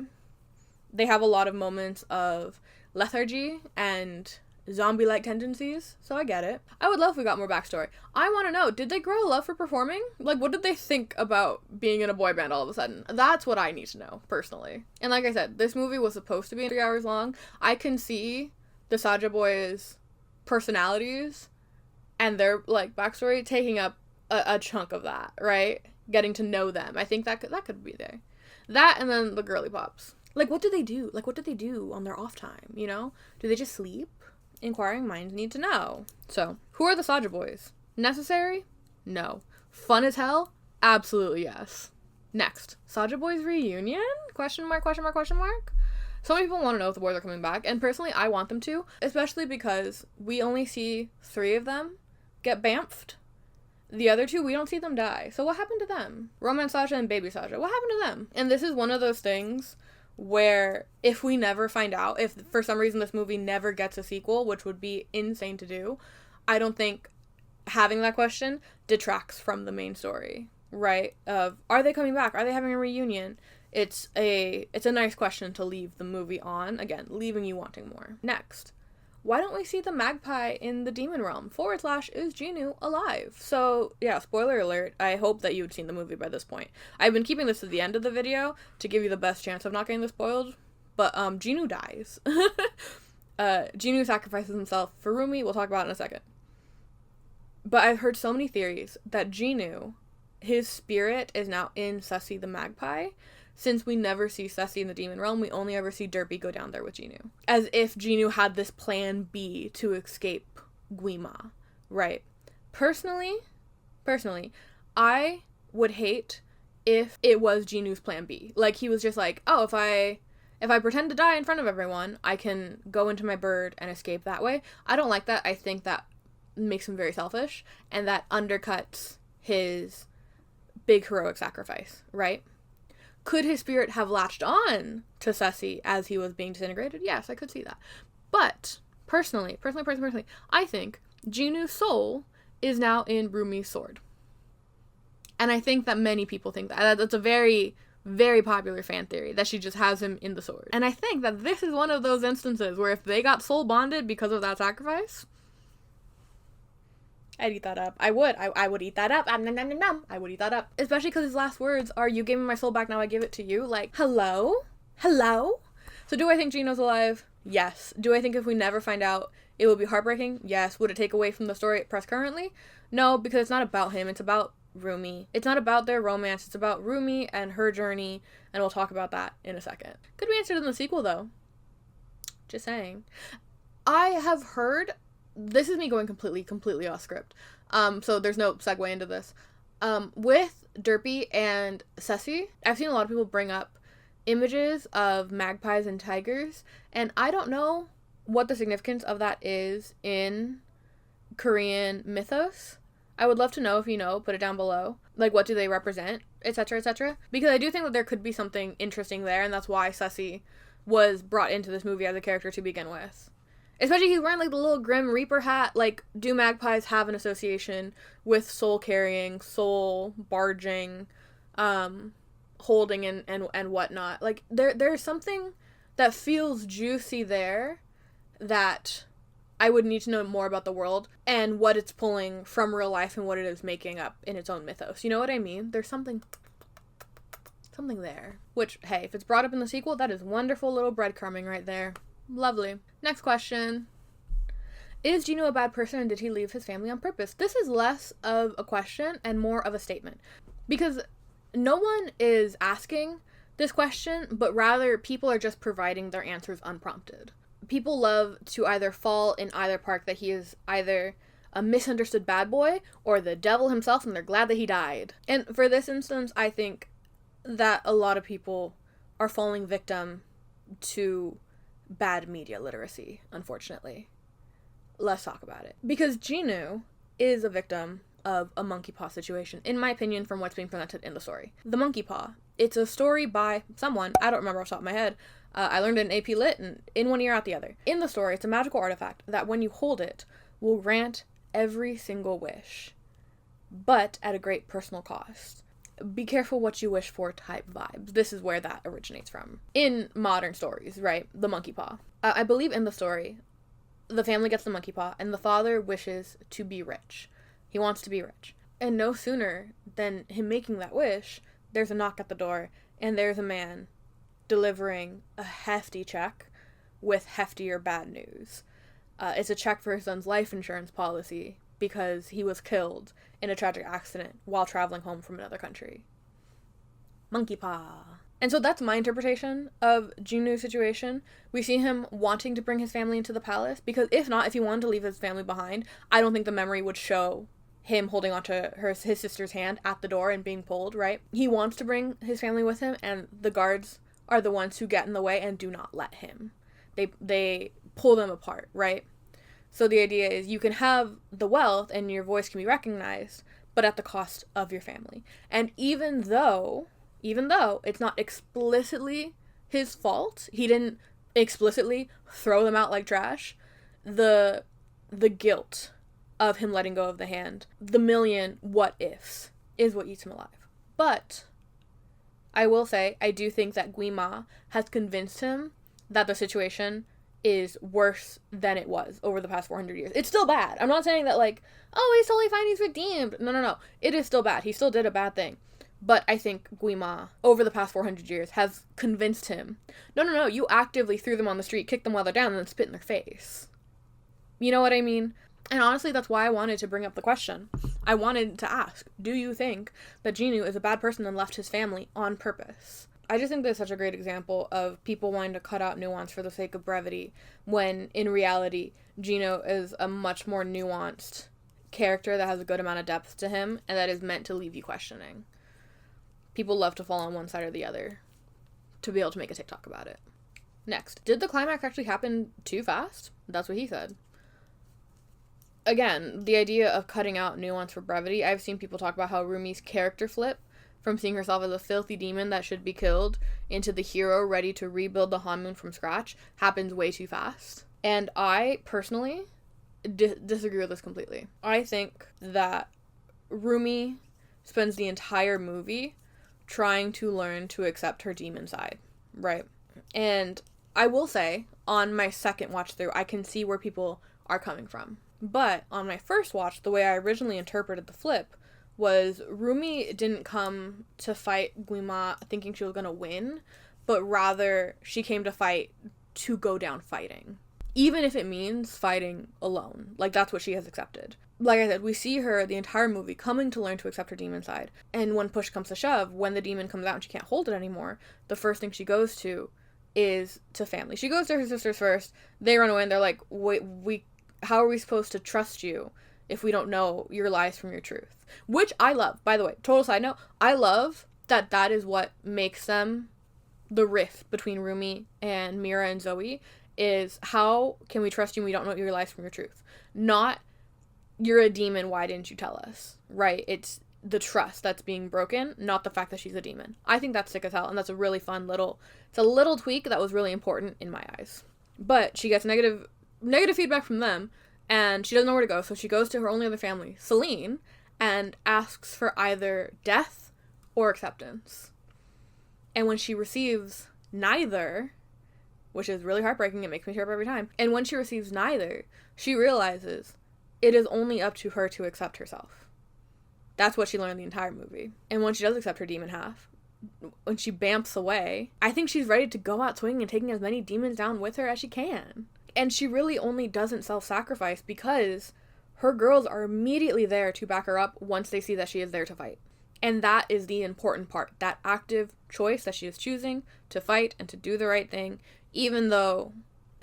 They have a lot of moments of lethargy and zombie-like tendencies, so I get it. I would love if we got more backstory. I want to know, did they grow a love for performing? Like, what did they think about being in a boy band all of a sudden? That's what I need to know, personally. And like I said, this movie was supposed to be 3 hours long. I can see the Saja Boys' personalities and their, like, backstory taking up a chunk of that, right? Getting to know them. I think that could be there. That and then the girly pops. Like, what do they do? Like, what do they do on their off time, you know? Do they just sleep? Inquiring minds need to know. So, who are the Saja Boys? Necessary? No. Fun as hell? Absolutely yes. Next. Saja Boys reunion? Question mark, question mark, question mark? So many people want to know if the boys are coming back, and personally, I want them to, especially because we only see 3 of them get bamfed. The other 2, we don't see them die. So what happened to them? Romance Saja and Baby Saja. What happened to them? And this is one of those things where if we never find out, if for some reason this movie never gets a sequel, which would be insane to do, I don't think having that question detracts from the main story, right? Of, are they coming back? Are they having a reunion? It's a nice question to leave the movie on, again, leaving you wanting more. Next. Why don't we see the magpie in the demon realm? / is Jinu alive? So, yeah, spoiler alert, I hope that you'd seen the movie by this point. I've been keeping this to the end of the video to give you the best chance of not getting this spoiled, but Jinu dies. Jinu sacrifices himself for Rumi, we'll talk about it in a second. But I've heard so many theories that Jinu, his spirit is now in Sussy the magpie. Since we never see Sussy in the demon realm, we only ever see Derpy go down there with Jinu. As if Jinu had this plan B to escape Guima, right? Personally, I would hate if it was Jinu's plan B. Like, he was just like, oh, if I pretend to die in front of everyone, I can go into my bird and escape that way. I don't like that. I think that makes him very selfish, and that undercuts his big heroic sacrifice, right? Could his spirit have latched on to Sussy as he was being disintegrated? Yes, I could see that. But, personally, I think Jinu's soul is now in Rumi's sword. And I think that many people think that. That's a very, very popular fan theory, that she just has him in the sword. And I think that this is one of those instances where if they got soul bonded because of that sacrifice, I'd eat that up. I would eat that up. Nom, nom, nom, nom. I would eat that up. Especially because his last words are, you gave me my soul back, now I give it to you. Like, hello? Hello? So do I think Jinu's alive? Yes. Do I think if we never find out, it would be heartbreaking? Yes. Would it take away from the story press currently? No, because it's not about him. It's about Rumi. It's not about their romance. It's about Rumi and her journey, and we'll talk about that in a second. Could be answered in the sequel, though. Just saying. I have heard... This is me going completely off script. So there's no segue into this. With Derpy and Sussy, I've seen a lot of people bring up images of magpies and tigers, and I don't know what the significance of that is in Korean mythos. I would love to know if you know, put it down below. Like, what do they represent, etc., etc. Because I do think that there could be something interesting there, and that's why Sussy was brought into this movie as a character to begin with. Especially he's wearing, like, the little Grim Reaper hat. Like, do magpies have an association with soul carrying, soul barging, holding and whatnot? Like, there's something that feels juicy there that I would need to know more about the world and what it's pulling from real life and what it is making up in its own mythos. You know what I mean? There's something there. Which, hey, if it's brought up in the sequel, that is wonderful little breadcrumbing right there. Lovely. Next question. Is Jinu a bad person and did he leave his family on purpose? This is less of a question and more of a statement. Because no one is asking this question, but rather people are just providing their answers unprompted. People love to either fall in either park, that he is either a misunderstood bad boy or the devil himself and they're glad that he died. And for this instance, I think that a lot of people are falling victim to bad media literacy, unfortunately. Let's talk about it. Because Jinu is a victim of a monkey paw situation, in my opinion, from what's being presented in the story. The monkey paw. It's a story by someone, I don't remember off the top of my head. I learned it in AP Lit, and in one ear out the other. In the story, it's a magical artifact that when you hold it, will grant every single wish, but at a great personal cost. Be careful what you wish for type vibes. This is where that originates from. In modern stories, right? The monkey paw. I believe in the story, the family gets the monkey paw, and the father wishes to be rich. He wants to be rich. And no sooner than him making that wish, there's a knock at the door, and there's a man delivering a hefty check with heftier bad news. It's a check for his son's life insurance policy because he was killed in a tragic accident while traveling home from another country. Monkey paw. And so that's my interpretation of Jinu's situation. We see him wanting to bring his family into the palace, because if not, if he wanted to leave his family behind, I don't think the memory would show him holding onto his sister's hand at the door and being pulled, right? He wants to bring his family with him, and the guards are the ones who get in the way and do not let him. They pull them apart, right? So the idea is you can have the wealth and your voice can be recognized, but at the cost of your family. And even though it's not explicitly his fault, he didn't explicitly throw them out like trash, the guilt of him letting go of the hand, the million what ifs, is what eats him alive. But I will say, I do think that Guima has convinced him that the situation is worse than it was over the past 400 years. It's still bad. I'm not saying that, like, oh, he's totally fine, he's redeemed. No. It is still bad. He still did a bad thing. But I think Guima, over the past 400 years, has convinced him, no, you actively threw them on the street, kicked them while they're down, and then spit in their face. You know what I mean? And honestly, that's why I wanted to bring up the question. I wanted to ask, do you think that Jinu is a bad person and left his family on purpose? I just think that's such a great example of people wanting to cut out nuance for the sake of brevity, when in reality, Jinu is a much more nuanced character that has a good amount of depth to him and that is meant to leave you questioning. People love to fall on one side or the other to be able to make a TikTok about it. Next, did the climax actually happen too fast? That's what he said. Again, the idea of cutting out nuance for brevity, I've seen people talk about how Rumi's character flip from seeing herself as a filthy demon that should be killed into the hero ready to rebuild the Hanmoon from scratch happens way too fast. And I, personally, disagree with this completely. I think that Rumi spends the entire movie trying to learn to accept her demon side, right? And I will say, on my second watch through, I can see where people are coming from. But on my first watch, the way I originally interpreted the flip was Rumi didn't come to fight Guima thinking she was going to win, but rather she came to fight to go down fighting. Even if it means fighting alone. Like, that's what she has accepted. Like I said, we see her the entire movie coming to learn to accept her demon side. And when push comes to shove, when the demon comes out and she can't hold it anymore, the first thing she goes to is to family. She goes to her sisters first. They run away and they're like, wait, how are we supposed to trust you if we don't know your lies from your truth? Which I love, by the way. Total side note, I love that is what makes them the rift between Rumi and Mira and Zoe, is how can we trust you when we don't know your lies from your truth? Not, you're a demon, why didn't you tell us? Right? It's the trust that's being broken, not the fact that she's a demon. I think that's sick as hell, and that's a really fun little tweak that was really important in my eyes. But she gets negative negative feedback from them, and she doesn't know where to go, so she goes to her only other family, Celine, and asks for either death or acceptance. And when she receives neither, which is really heartbreaking, it makes me tear up every time, and when she receives neither, she realizes it is only up to her to accept herself. That's what she learned the entire movie. And when she does accept her demon half, when she bamps away, I think she's ready to go out swinging and taking as many demons down with her as she can. And she really only doesn't self-sacrifice because her girls are immediately there to back her up once they see that she is there to fight. And that is the important part, that active choice that she is choosing to fight and to do the right thing, even though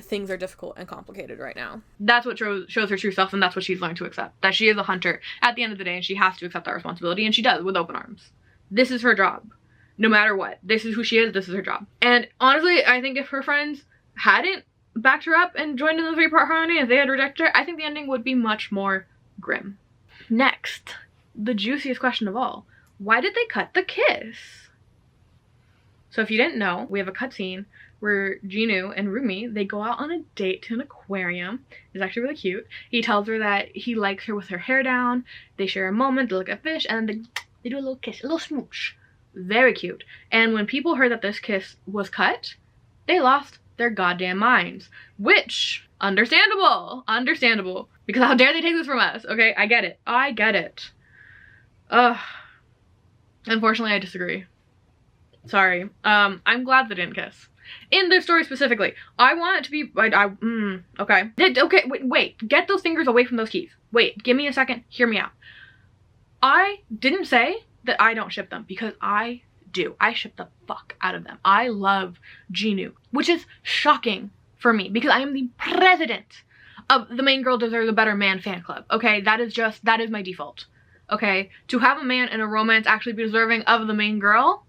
things are difficult and complicated right now. That's what shows her true self, and that's what she's learned to accept. That she is a hunter at the end of the day, and she has to accept that responsibility, and she does with open arms. This is her job. No matter what. This is who she is, this is her job. And honestly, I think if her friends hadn't backed her up and joined in the three-part harmony, if they had rejected her, I think the ending would be much more grim. Next, the juiciest question of all. Why did they cut the kiss? So if you didn't know, we have a cutscene where Jinu and Rumi, they go out on a date to an aquarium. It's actually really cute. He tells her that he likes her with her hair down. They share a moment, they look at fish, and then they do a little kiss, a little smooch. Very cute. And when people heard that this kiss was cut, they lost their goddamn minds. Which, understandable. Because how dare they take this from us, okay? I get it. Ugh. Unfortunately, I disagree. Sorry. I'm glad they didn't kiss. In this story specifically, I want it to be, okay. Okay, wait, get those fingers away from those keys. Wait, give me a second, hear me out. I didn't say that I don't ship them, because I do. I ship the fuck out of them. I love Jinu, which is shocking for me, because I am the president of the Main Girl Deserves a Better Man fan club, okay? That is my default, okay? To have a man in a romance actually be deserving of the main girl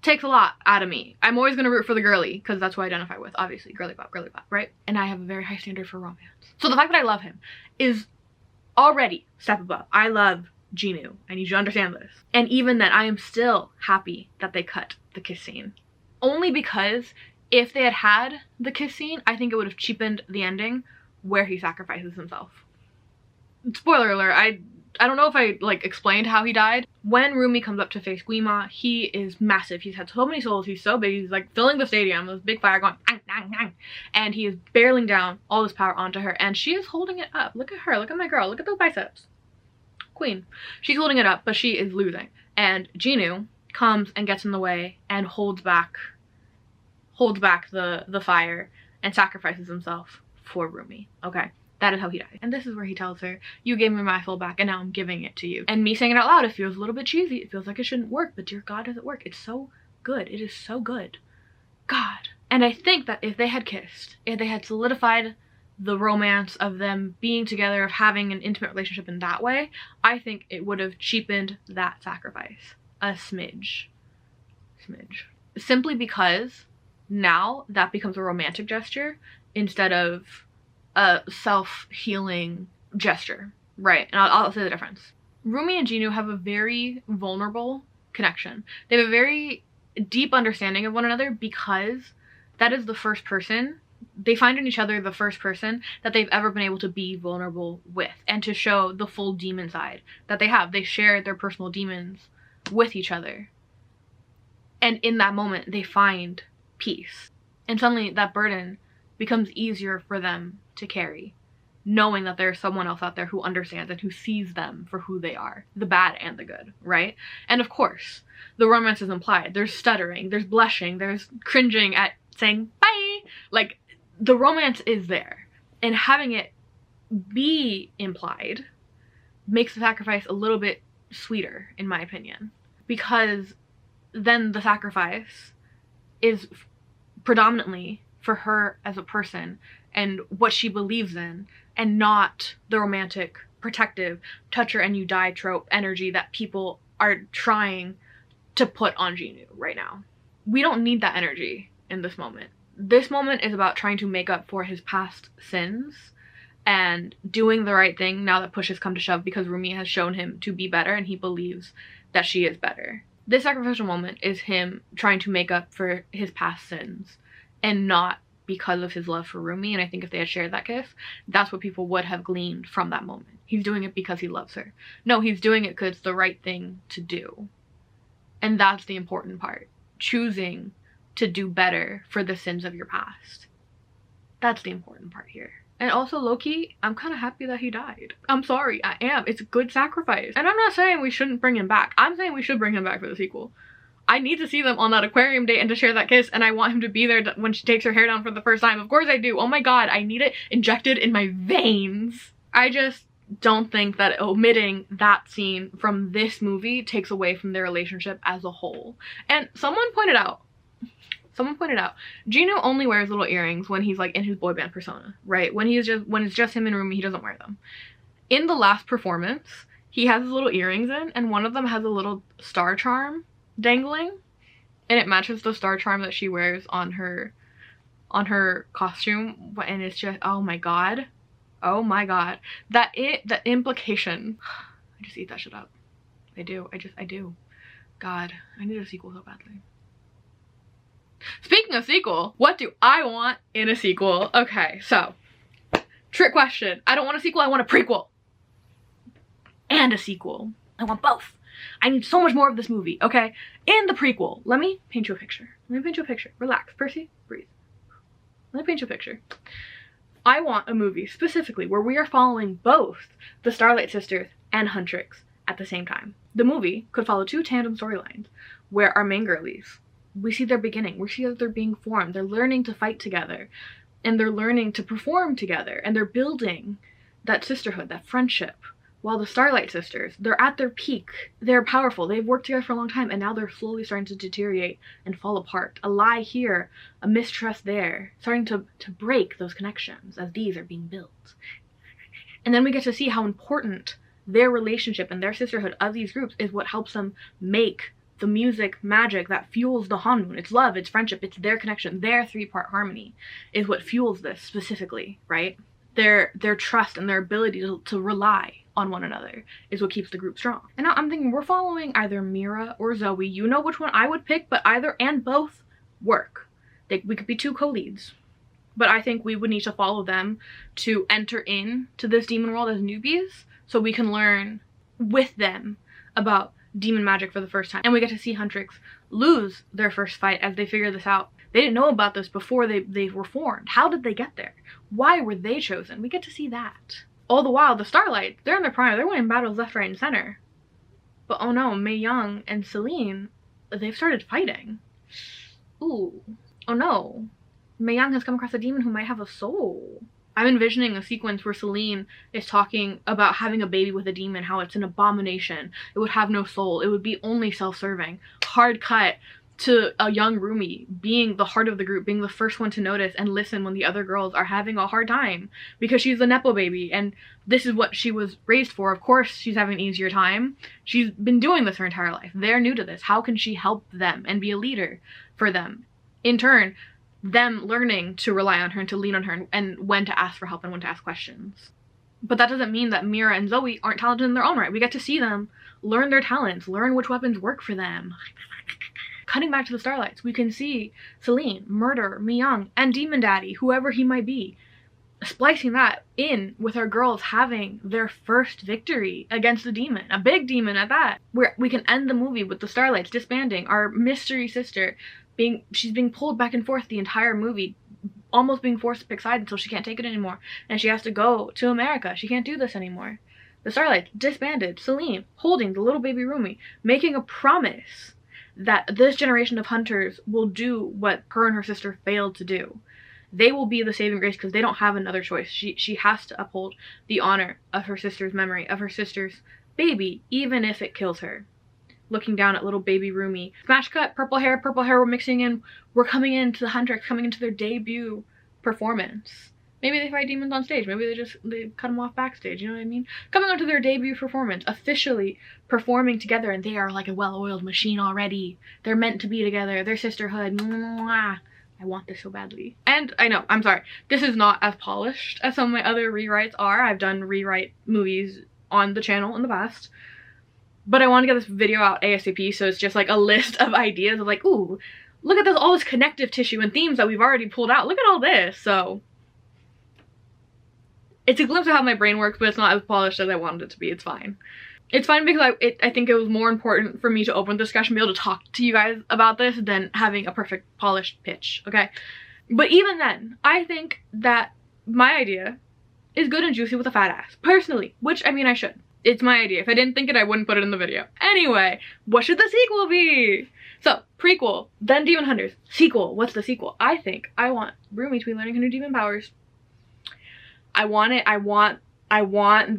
takes a lot out of me. I'm always gonna root for the girly, because that's who I identify with, obviously. Girly pop, right? And I have a very high standard for romance. So the fact that I love him is already step above. I love Jinu. I need you to understand this. And even then, I am still happy that they cut the kiss scene. Only because if they had had the kiss scene, I think it would have cheapened the ending where he sacrifices himself. Spoiler alert, I don't know if I explained how he died. When Rumi comes up to face Guima, he is massive. He's had so many souls, he's so big, he's filling the stadium, this big fire going, ang, ang, ang. And he is barreling down all this power onto her, and she is holding it up. Look at her, look at my girl, look at those biceps. Queen. She's holding it up, but she is losing. And Jinu comes and gets in the way and holds back the fire and sacrifices himself for Rumi. Okay. That is how he died. And this is where he tells her, you gave me my soul back and now I'm giving it to you. And me saying it out loud, it feels a little bit cheesy. It feels like it shouldn't work, but dear God, does it work? It's so good. It is so good. God. And I think that if they had kissed, if they had solidified the romance of them being together, of having an intimate relationship in that way, I think it would have cheapened that sacrifice a smidge. Simply because now that becomes a romantic gesture instead of a self-healing gesture, right? And I'll say the difference. Rumi and Jinu have a very vulnerable connection. They have a very deep understanding of one another because that is the first person, they find in each other the first person that they've ever been able to be vulnerable with and to show the full demon side that they have. They share their personal demons with each other. And in that moment, they find peace. And suddenly that burden becomes easier for them to carry, knowing that there's someone else out there who understands and who sees them for who they are, the bad and the good, right? And of course, the romance is implied. There's stuttering, there's blushing, there's cringing at saying bye. The romance is there. And having it be implied makes the sacrifice a little bit sweeter, in my opinion. Because then the sacrifice is predominantly for her as a person and what she believes in, and not the romantic, protective, touch her and you die trope energy that people are trying to put on Jinu right now. We don't need that energy in this moment. This moment is about trying to make up for his past sins and doing the right thing now that push has come to shove, because Rumi has shown him to be better and he believes that she is better. This sacrificial moment is him trying to make up for his past sins and not because of his love for Rumi, and I think if they had shared that kiss, that's what people would have gleaned from that moment. He's doing it because he loves her. No, he's doing it because it's the right thing to do. And that's the important part. Choosing to do better for the sins of your past. That's the important part here. And also, low-key, I'm kind of happy that he died. I'm sorry, I am. It's a good sacrifice. And I'm not saying we shouldn't bring him back. I'm saying we should bring him back for the sequel. I need to see them on that aquarium date and to share that kiss, and I want him to be there when she takes her hair down for the first time. Of course I do. Oh my god, I need it injected in my veins. I just don't think that omitting that scene from this movie takes away from their relationship as a whole. And someone pointed out, Jinu only wears little earrings when he's like in his boy band persona, right? When it's just him and Rumi, he doesn't wear them. In the last performance, he has his little earrings in, and one of them has a little star charm dangling, and it matches the star charm that she wears on her costume, and it's just, oh my god, that implication. I just eat that shit up. I do. God, I need a sequel so badly. Speaking of sequel, what do I want in a sequel? Okay, so trick question. I don't want a sequel, I want a prequel and a sequel. I want both. I need so much more of this movie, okay? In the prequel, let me paint you a picture. Relax, Percy, breathe. Let me paint you a picture. I want a movie specifically where we are following both the Starlight sisters and Huntr at the same time. The movie could follow two tandem storylines where our main girlies, we see their beginning, we see that they're being formed, they're learning to fight together, and they're learning to perform together, and they're building that sisterhood, that friendship. While the Starlight sisters, they're at their peak. They're powerful. They've worked together for a long time, and now they're slowly starting to deteriorate and fall apart. A lie here, a mistrust there, starting to break those connections as these are being built. And then we get to see how important their relationship and their sisterhood of these groups is what helps them make the music magic that fuels the honeymoon. It's love, it's friendship, it's their connection. Their three-part harmony is what fuels this specifically, right? Their trust and their ability to rely on one another is what keeps the group strong. And now I'm thinking we're following either Mira or Zoe. You know which one I would pick, but either and both work. We could be two co-leads. But I think we would need to follow them to enter into this demon world as newbies so we can learn with them about demon magic for the first time. And we get to see Huntr lose their first fight as they figure this out. They didn't know about this before they were formed. How did they get there? Why were they chosen? We get to see that. All the while, the Starlight, they're in their prime. They're winning battles left, right, and center. But oh no, Mei Young and Celine, they've started fighting. Ooh. Oh no. Mei Young has come across a demon who might have a soul. I'm envisioning a sequence where Celine is talking about having a baby with a demon, how it's an abomination. It would have no soul. It would be only self-serving. Hard cut to a young Rumi being the heart of the group, being the first one to notice and listen when the other girls are having a hard time because she's a nepo baby and this is what she was raised for. Of course she's having an easier time. She's been doing this her entire life. They're new to this. How can she help them and be a leader for them? In turn, them learning to rely on her and to lean on her and when to ask for help and when to ask questions. But that doesn't mean that Mira and Zoe aren't talented in their own right. We get to see them learn their talents, learn which weapons work for them. Cutting back to the Starlights, we can see Celine murder Mei Young and Demon Daddy, whoever he might be, splicing that in with our girls having their first victory against the demon, a big demon at that. Where we can end the movie with the Starlights disbanding, our mystery sister she's being pulled back and forth the entire movie, almost being forced to pick sides until she can't take it anymore, and she has to go to America. She can't do this anymore. The Starlights disbanded, Celine holding the little baby Rumi, making a promise that this generation of Huntrs will do what her and her sister failed to do. They will be the saving grace because they don't have another choice. She has to uphold the honor of her sister's memory, of her sister's baby, even if it kills her. Looking down at little baby Rumi. Smash cut, purple hair, we're mixing in. We're coming into the Huntr, coming into their debut performance. Maybe they fight demons on stage. Maybe they cut them off backstage, you know what I mean? Coming onto their debut performance, officially performing together, and they are like a well-oiled machine already. They're meant to be together. Their sisterhood. Mwah. I want this so badly. And I know, I'm sorry, this is not as polished as some of my other rewrites are. I've done rewrite movies on the channel in the past. But I want to get this video out ASAP, so it's just like a list of ideas of like, ooh, look at this, all this connective tissue and themes that we've already pulled out. Look at all this. So it's a glimpse of how my brain works, but it's not as polished as I wanted it to be. It's fine. It's fine because I think it was more important for me to open the discussion, be able to talk to you guys about this than having a perfect polished pitch, okay? But even then, I think that my idea is good and juicy with a fat ass, personally, which, I mean, I should. It's my idea. If I didn't think it, I wouldn't put it in the video. Anyway, what should the sequel be? So, prequel, then Demon Hunters. Sequel, what's the sequel? I think I want Rumi to be learning her new demon powers. I want it. I want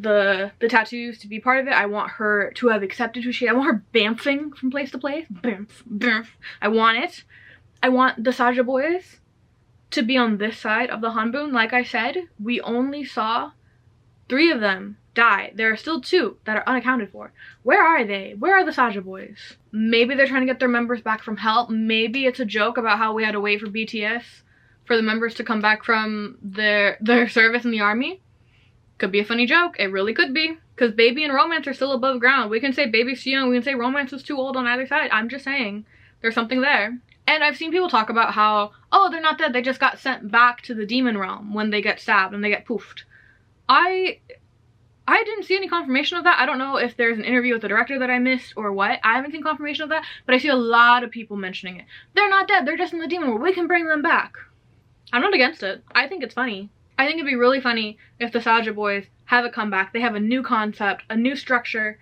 the tattoos to be part of it. I want her to have accepted who she is. I want her bamfing from place to place. Bamf, bamf. I want it. I want the Saja Boys to be on this side of the Hanbun. Like I said, we only saw 3 of them die. There are still 2 that are unaccounted for. Where are they? Where are the Saja Boys? Maybe they're trying to get their members back from hell. Maybe it's a joke about how we had to wait for BTS for the members to come back from their service in the army. Could be a funny joke. It really could be. Because Baby and Romance are still above ground. We can say Baby's too young. We can say Romance is too old on either side. I'm just saying. There's something there. And I've seen people talk about how, oh, they're not dead. They just got sent back to the demon realm when they get stabbed and they get poofed. I didn't see any confirmation of that. I don't know if there's an interview with the director that I missed or what. I haven't seen confirmation of that. But I see a lot of people mentioning it. They're not dead. They're just in the demon world. We can bring them back. I'm not against it. I think it's funny. I think it'd be really funny if the Saja Boys have a comeback. They have a new concept, a new structure.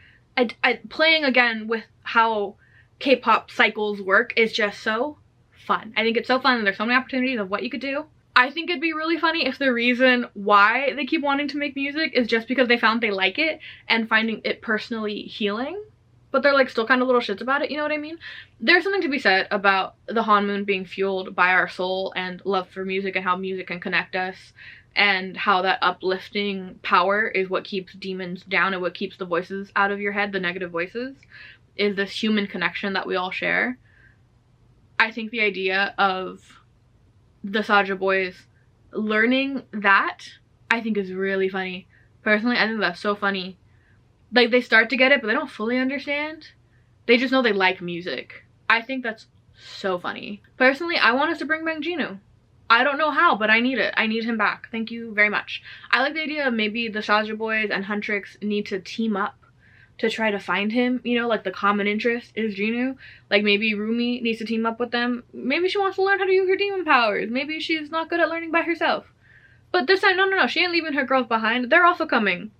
Playing again with how K-pop cycles work is just so fun. I think it's so fun and there's so many opportunities of what you could do. I think it'd be really funny if the reason why they keep wanting to make music is just because they found they like it and finding it personally healing. But they're like still kind of little shits about it, you know what I mean? There's something to be said about the Hanmoon being fueled by our soul and love for music and how music can connect us and how that uplifting power is what keeps demons down and what keeps the voices out of your head, the negative voices, is this human connection that we all share. I think the idea of the Saja Boys learning that, I think is really funny. Personally, I think that's so funny. Like, they start to get it, but they don't fully understand. They just know they like music. I think that's so funny. Personally, I want us to bring back Jinu. I don't know how, but I need it. I need him back. Thank you very much. I like the idea of maybe the Saja Boys and Huntr need to team up to try to find him. You know, like the common interest is Jinu. Like maybe Rumi needs to team up with them. Maybe she wants to learn how to use her demon powers. Maybe she's not good at learning by herself. But this time, no. She ain't leaving her girls behind. They're also coming.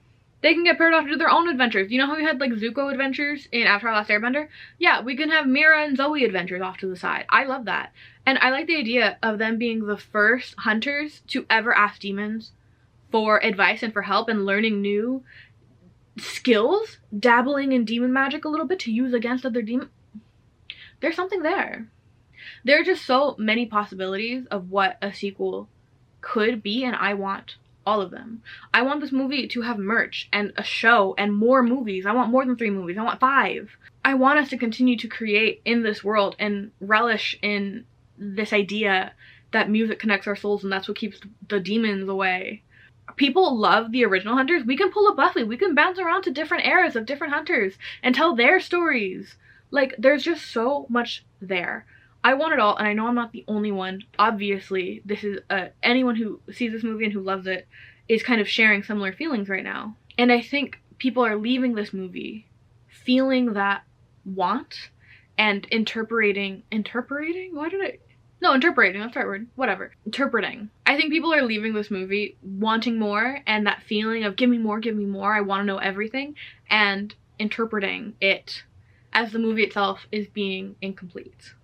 They can get paired off to do their own adventures. You know how we had like Zuko adventures in Avatar: Last Airbender? Yeah, we can have Mira and Zoe adventures off to the side. I love that. And I like the idea of them being the first hunters to ever ask demons for advice and for help and learning new skills, dabbling in demon magic a little bit to use against other demons. There's something there. There are just so many possibilities of what a sequel could be, and I want all of them. I want this movie to have merch and a show and more movies. I want more than 3 movies. I want 5. I want us to continue to create in this world and relish in this idea that music connects our souls and that's what keeps the demons away. People love the original Hunters. We can pull a Buffy. We can bounce around to different eras of different Hunters and tell their stories. Like, there's just so much there. I want it all, and I know I'm not the only one. Obviously, this is anyone who sees this movie and who loves it is kind of sharing similar feelings right now. And I think people are leaving this movie feeling that want and interpreting, that's the right word, whatever. Interpreting. I think people are leaving this movie wanting more and that feeling of give me more, I want to know everything, and interpreting it as the movie itself is being incomplete.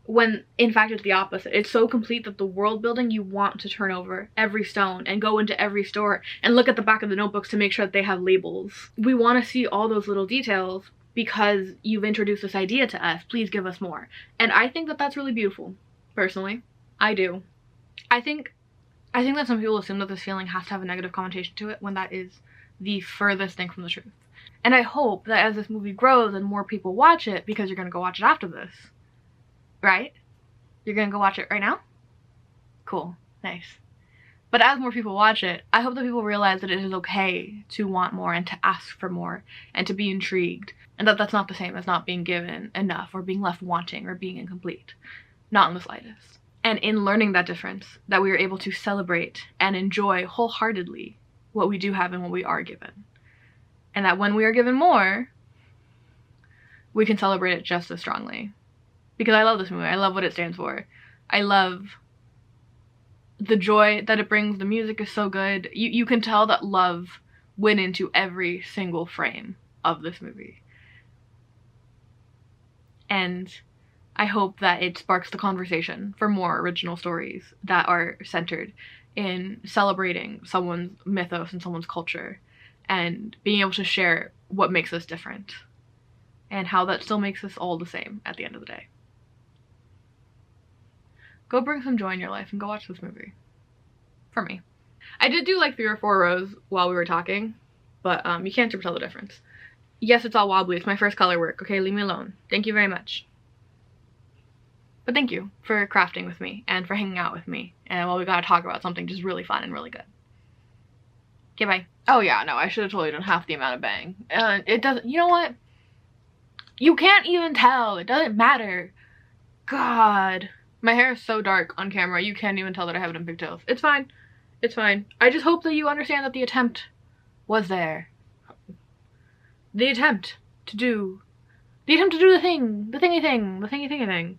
When in fact it's the opposite. It's so complete that the world building, you want to turn over every stone and go into every store and look at the back of the notebooks to make sure that they have labels. We want to see all those little details because you've introduced this idea to us. Please give us more. And I think that that's really beautiful. Personally, I do. I think that some people assume that this feeling has to have a negative connotation to it when that is the furthest thing from the truth. And I hope that as this movie grows and more people watch it, because you're gonna go watch it after this, right? You're gonna go watch it right now? Cool. Nice. But But as more people watch it, I hope that people realize that it is okay to want more and to ask for more and to be intrigued, and that that's not the same as not being given enough or being left wanting or being incomplete. Not in the slightest. And in learning that difference, that we are able to celebrate and enjoy wholeheartedly what we do have and what we are given. And that when we are given more, we can celebrate it just as strongly. Because I love this movie. I love what it stands for. I love the joy that it brings. The music is so good. You can tell that love went into every single frame of this movie. And I hope that it sparks the conversation for more original stories that are centered in celebrating someone's mythos and someone's culture and being able to share what makes us different and how that still makes us all the same at the end of the day. Go bring some joy in your life and go watch this movie. For me. I did do like 3 or 4 rows while we were talking, but you can't super tell the difference. Yes, it's all wobbly. It's my first color work. Okay, leave me alone. Thank you very much. But thank you for crafting with me and for hanging out with me. And while we gotta talk about something just really fun and really good. Okay, bye. Oh yeah, no, I should have totally done half the amount of bang. It doesn't, you know what? You can't even tell. It doesn't matter. God. My hair is so dark on camera, you can't even tell that I have it in pigtails. It's fine. It's fine. I just hope that you understand that the attempt was there. The attempt to do the thingy thing.